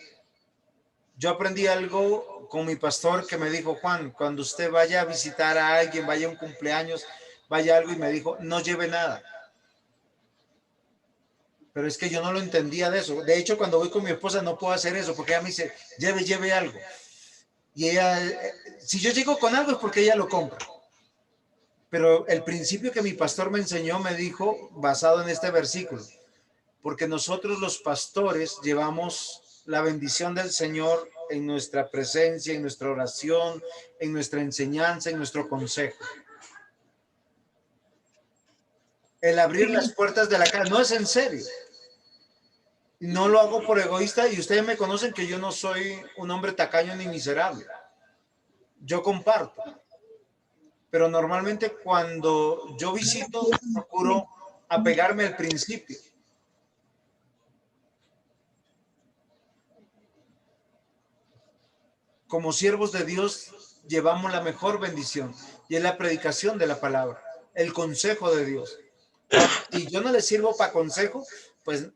Yo aprendí algo con mi pastor que me dijo: Juan, cuando usted vaya a visitar a alguien, vaya a un cumpleaños, vaya algo, y me dijo, no lleve nada. Pero es que yo no lo entendía de eso. De hecho, cuando voy con mi esposa no puedo hacer eso, porque ella me dice, lleve algo. Y ella, si yo llego con algo es porque ella lo compra. Pero el principio que mi pastor me enseñó me dijo, basado en este versículo, porque nosotros los pastores llevamos la bendición del Señor en nuestra presencia, en nuestra oración, en nuestra enseñanza, en nuestro consejo. El abrir las puertas de la casa no es en serio. No lo hago por egoísta, y ustedes me conocen que yo no soy un hombre tacaño ni miserable. Yo comparto. Pero normalmente cuando yo visito, procuro apegarme al principio. Como siervos de Dios, llevamos la mejor bendición, y es la predicación de la palabra, el consejo de Dios. Si yo no le sirvo para consejo, pues,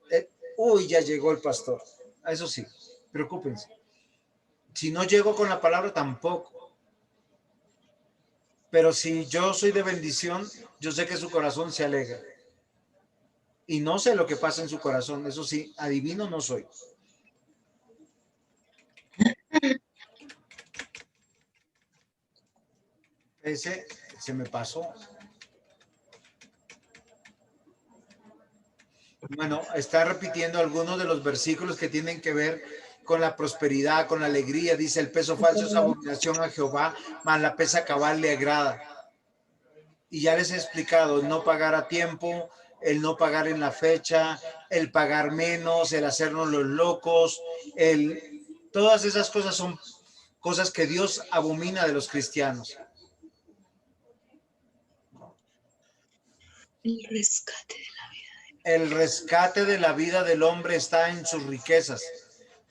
ya llegó el pastor. Eso sí, preocúpense. Si no llego con la palabra, tampoco. Pero si yo soy de bendición, yo sé que su corazón se alegra. Y no sé lo que pasa en su corazón. Eso sí, adivino no soy. Ese se me pasó. Bueno, está repitiendo algunos de los versículos que tienen que ver con la prosperidad, con la alegría. Dice, el peso falso es abominación a Jehová, mas la pesa cabal le agrada. Y ya les he explicado, el no pagar a tiempo, el no pagar en la fecha, el pagar menos, el hacernos los locos, todas esas cosas son cosas que Dios abomina de los cristianos. El rescate de la vida. El rescate de la vida del hombre está en sus riquezas,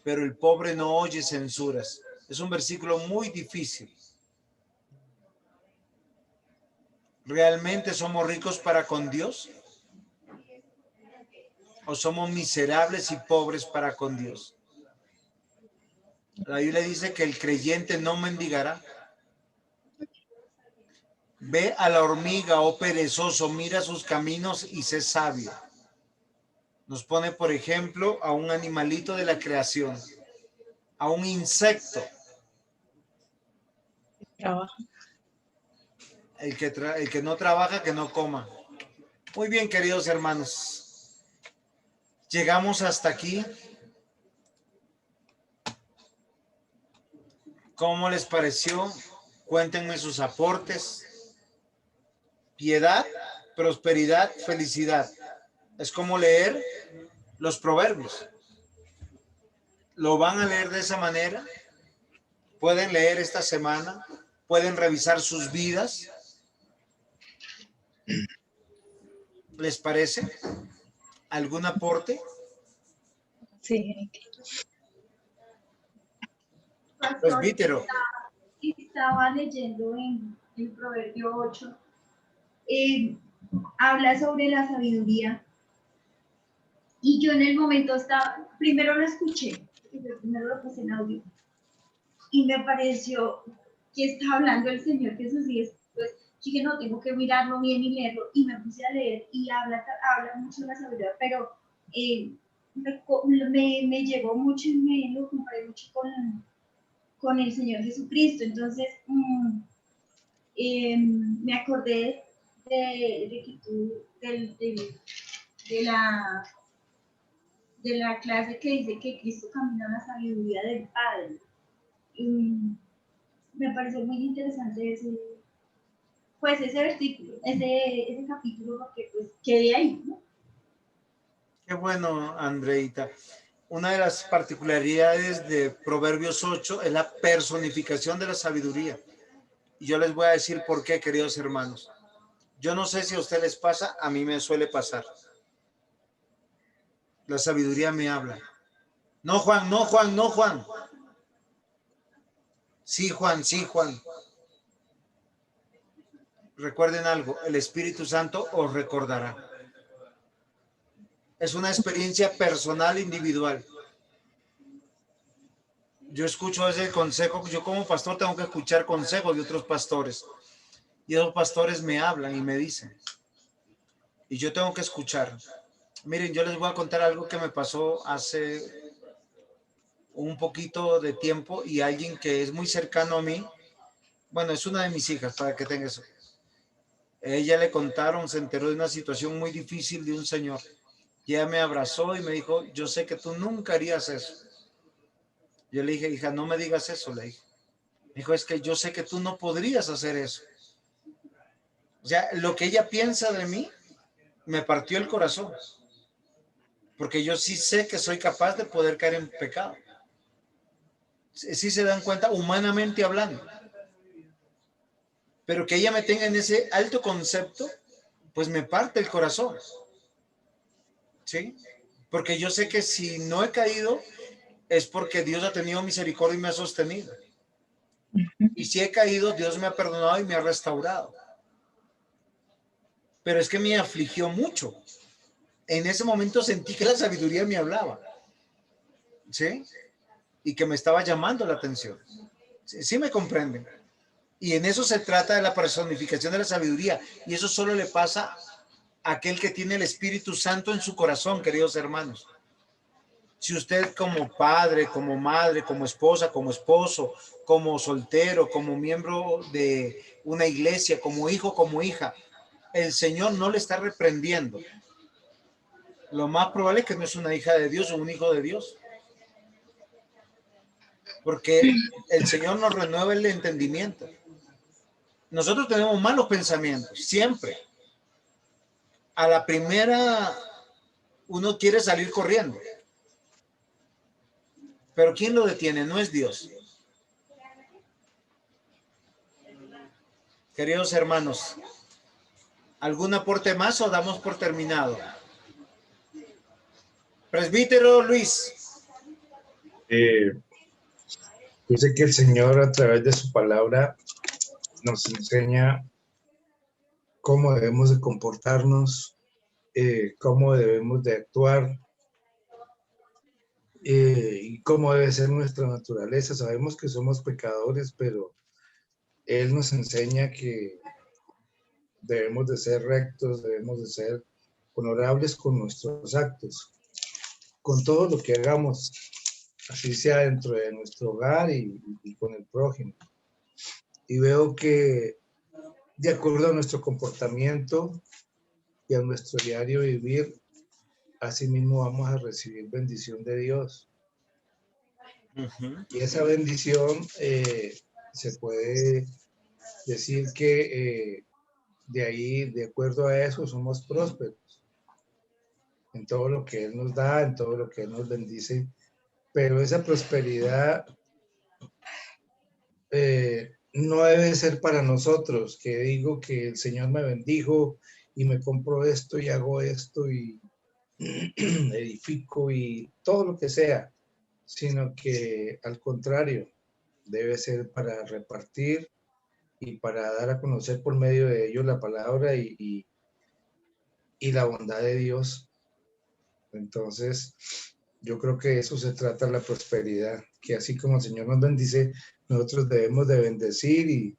pero el pobre no oye censuras. Es un versículo muy difícil. ¿Realmente somos ricos para con Dios? ¿O somos miserables y pobres para con Dios? La Biblia dice que el creyente no mendigará. Ve a la hormiga, oh perezoso, mira sus caminos y sé sabio. Nos pone, por ejemplo, a un animalito de la creación, a un insecto. Trabaja. El que no trabaja, que no coma. Muy bien, queridos hermanos. Llegamos hasta aquí. ¿Cómo les pareció? Cuéntenme sus aportes. Piedad, prosperidad, felicidad. Es como leer los proverbios. ¿Lo van a leer de esa manera? ¿Pueden leer esta semana? ¿Pueden revisar sus vidas? ¿Les parece? ¿Algún aporte? Sí. Presbítero. Estaba leyendo en el Proverbio 8, habla sobre la sabiduría. Y yo en el momento primero lo escuché, primero lo puse en audio, y me pareció que estaba hablando el Señor Jesús, y después dije, no, tengo que mirarlo bien y leerlo, y me puse a leer, y habla mucho de la sabiduría, pero me llegó mucho y me lo comparé mucho con el Señor Jesucristo. Entonces me acordé de la clase que dice que Cristo caminó en la sabiduría del Padre. Me pareció muy interesante ese versículo, ese capítulo, porque pues quedé ahí, ¿no? Qué bueno, Andreita. Una de las particularidades de Proverbios 8 es la personificación de la sabiduría. Y yo les voy a decir por qué, queridos hermanos. Yo no sé si a ustedes les pasa, a mí me suele pasar. La sabiduría me habla. No, Juan, no, Juan, no, Juan. Sí, Juan, sí, Juan. Recuerden algo, el Espíritu Santo os recordará. Es una experiencia personal, individual. Yo escucho ese consejo, yo como pastor tengo que escuchar consejos de otros pastores. Y esos pastores me hablan y me dicen. Y yo tengo que escuchar. Miren, yo les voy a contar algo que me pasó hace un poquito de tiempo, y alguien que es muy cercano a mí, bueno, es una de mis hijas, para que tenga eso. Ella le contaron, se enteró de una situación muy difícil de un señor. Y ella me abrazó y me dijo, yo sé que tú nunca harías eso. Yo le dije, hija, no me digas eso, le dije. Me dijo, es que yo sé que tú no podrías hacer eso. O sea, lo que ella piensa de mí me partió el corazón. Porque yo sí sé que soy capaz de poder caer en pecado. Sí se dan cuenta, humanamente hablando. Pero que ella me tenga en ese alto concepto, pues me parte el corazón. ¿Sí? Porque yo sé que si no he caído, es porque Dios ha tenido misericordia y me ha sostenido. Y si he caído, Dios me ha perdonado y me ha restaurado. Pero es que me afligió mucho. En ese momento sentí que la sabiduría me hablaba. ¿Sí? Y que me estaba llamando la atención. ¿Sí me comprenden? Y en eso se trata de la personificación de la sabiduría. Y eso solo le pasa a aquel que tiene el Espíritu Santo en su corazón, queridos hermanos. Si usted como padre, como madre, como esposa, como esposo, como soltero, como miembro de una iglesia, como hijo, como hija, el Señor no le está reprendiendo. Lo más probable es que no es una hija de Dios o un hijo de Dios. Porque el Señor nos renueva el entendimiento. Nosotros tenemos malos pensamientos, siempre. A la primera uno quiere salir corriendo. Pero ¿quién lo detiene? No es Dios. Queridos hermanos, ¿algún aporte más o damos por terminado? Presbítero Luis. Yo sé que el Señor a través de su palabra nos enseña cómo debemos de comportarnos, cómo debemos de actuar y cómo debe ser nuestra naturaleza. Sabemos que somos pecadores, pero Él nos enseña que debemos de ser rectos, debemos de ser honorables con nuestros actos, con todo lo que hagamos, así sea dentro de nuestro hogar y con el prójimo. Y veo que de acuerdo a nuestro comportamiento y a nuestro diario vivir, así mismo vamos a recibir bendición de Dios. Y esa bendición se puede decir que de ahí, de acuerdo a eso, somos prósperos en todo lo que Él nos da, en todo lo que Él nos bendice. Pero esa prosperidad no debe ser para nosotros, que digo que el Señor me bendijo y me compro esto y hago esto y edifico y todo lo que sea, sino que al contrario, debe ser para repartir y para dar a conocer por medio de ellos la palabra y la bondad de Dios. Entonces, yo creo que eso se trata la prosperidad, que así como el Señor nos bendice, nosotros debemos de bendecir y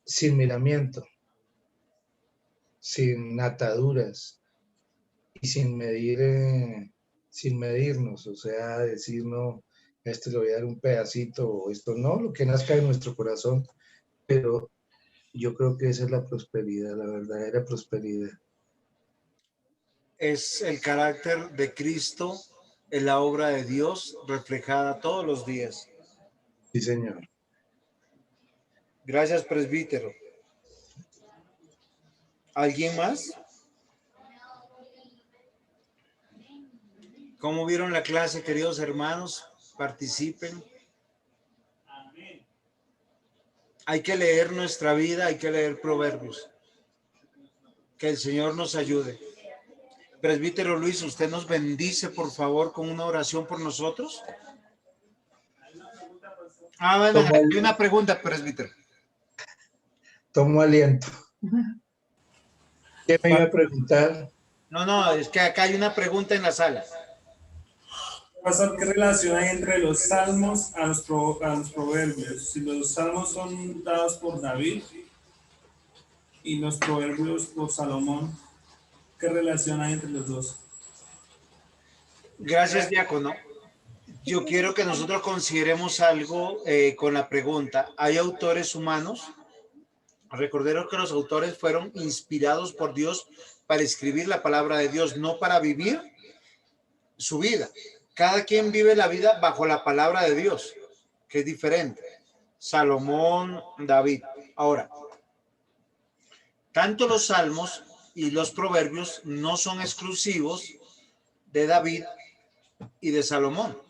sin miramiento, sin ataduras y sin medirnos, o sea, decir no, a este le voy a dar un pedacito o esto no, lo que nazca de nuestro corazón, pero yo creo que esa es la prosperidad, la verdadera prosperidad. Es el carácter de Cristo en la obra de Dios reflejada todos los días. Sí, Señor. Gracias, presbítero. ¿Alguien más? ¿Cómo vieron la clase, queridos hermanos? Participen. Hay que leer nuestra vida, hay que leer Proverbios. Que el Señor nos ayude. Presbítero Luis, ¿usted nos bendice, por favor, con una oración por nosotros? Bueno, hay una pregunta, presbítero. Tomo aliento. ¿Qué me iba a preguntar? No, es que acá hay una pregunta en la sala. Pastor, ¿qué relación hay entre los salmos a los proverbios? Si los salmos son dados por David y los proverbios por Salomón, ¿qué relación hay entre los dos? Gracias, diácono. Yo quiero que nosotros consideremos algo con la pregunta. ¿Hay autores humanos? Recordemos que los autores fueron inspirados por Dios para escribir la palabra de Dios, no para vivir su vida. Cada quien vive la vida bajo la palabra de Dios, que es diferente. Salomón, David. Ahora, tanto los salmos y los proverbios no son exclusivos de David y de Salomón.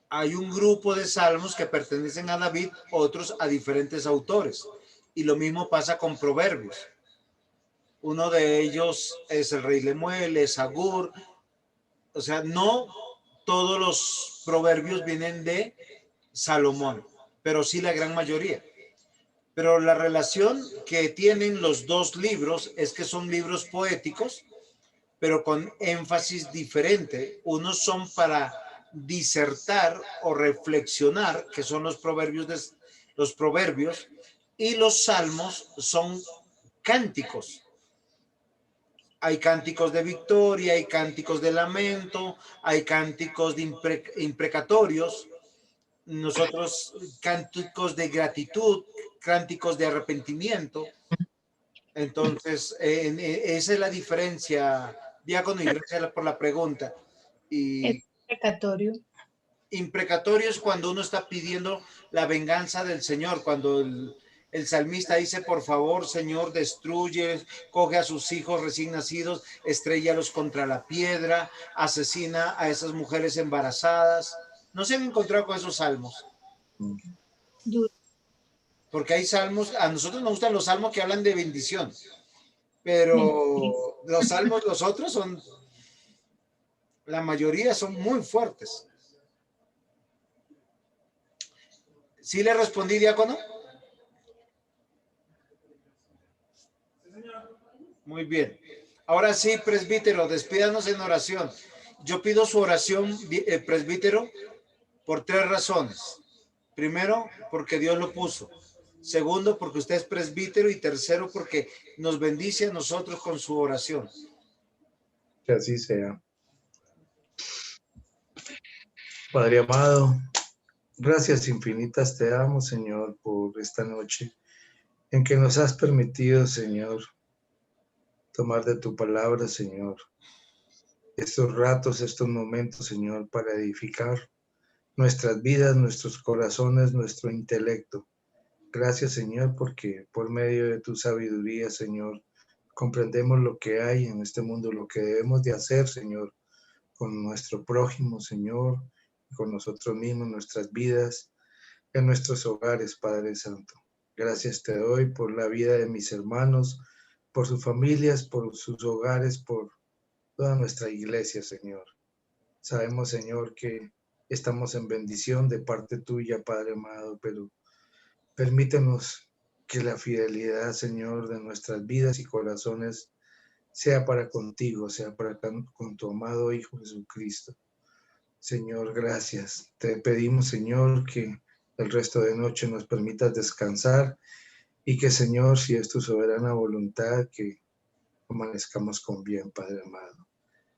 Hay un grupo de salmos que pertenecen a David, otros a diferentes autores. Y lo mismo pasa con proverbios. Uno de ellos es el rey Lemuel, es Agur. O sea, no todos los proverbios vienen de Salomón, pero sí la gran mayoría. Pero la relación que tienen los dos libros es que son libros poéticos, pero con énfasis diferente. Unos son para disertar o reflexionar, que son los proverbios, y los salmos son cánticos. Hay cánticos de victoria, hay cánticos de lamento, hay cánticos de imprecatorios, nosotros cánticos de gratitud, cánticos de arrepentimiento. Entonces, esa es la diferencia, Diácono, y gracias por la pregunta. Y Es imprecatorio. imprecatorio es cuando uno está pidiendo la venganza del Señor, cuando el salmista dice, por favor, Señor, destruye, coge a sus hijos recién nacidos, estréllalos contra la piedra, asesina a esas mujeres embarazadas. ¿No se han encontrado con esos salmos? Porque hay salmos, a nosotros nos gustan los salmos que hablan de bendición, pero los salmos, los otros son, la mayoría son muy fuertes. ¿Sí le respondí, diácono? Muy bien. Ahora sí, presbítero, despídanos en oración. Yo pido su oración, presbítero, por 3 razones. Primero, porque Dios lo puso. Segundo, porque usted es presbítero. Y tercero, porque nos bendice a nosotros con su oración. Que así sea. Padre amado, gracias infinitas te damos, Señor, por esta noche en que nos has permitido, Señor, tomar de tu palabra, Señor, estos ratos, estos momentos, Señor, para edificar nuestras vidas, nuestros corazones, nuestro intelecto. Gracias, Señor, porque por medio de tu sabiduría, Señor, comprendemos lo que hay en este mundo, lo que debemos de hacer, Señor, con nuestro prójimo, Señor, con nosotros mismos, nuestras vidas, en nuestros hogares, Padre Santo. Gracias te doy por la vida de mis hermanos, por sus familias, por sus hogares, por toda nuestra iglesia, Señor. Sabemos, Señor, que estamos en bendición de parte tuya, Padre amado, pero permítenos que la fidelidad, Señor, de nuestras vidas y corazones sea para contigo, sea para con tu amado Hijo Jesucristo. Señor, gracias. Te pedimos, Señor, que el resto de noche nos permitas descansar y que, Señor, si es tu soberana voluntad, que amanezcamos con bien, Padre amado.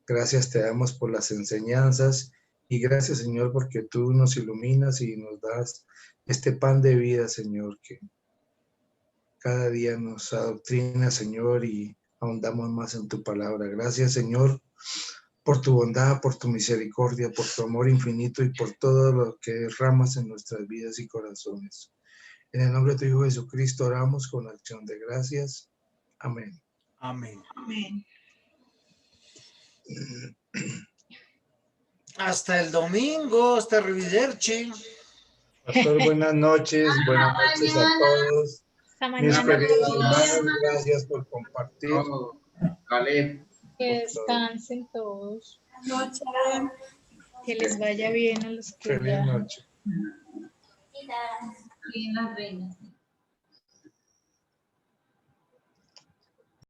Gracias te damos por las enseñanzas y gracias, Señor, porque tú nos iluminas y nos das este pan de vida, Señor, que cada día nos adoctrina, Señor, y ahondamos más en tu palabra. Gracias, Señor, por tu bondad, por tu misericordia, por tu amor infinito y por todo lo que derramas en nuestras vidas y corazones. En el nombre de tu Hijo Jesucristo oramos con acción de gracias. Amén. Amén. Amén. Hasta el domingo, hasta Arrivederci. Pastor, buenas noches a todos. Hasta Mis mañana. queridos hermanos, gracias por compartir. No, Caleb. Que descansen todos. Noche. Que les vaya bien a los que Feliz viajan. noche. Y las reinas.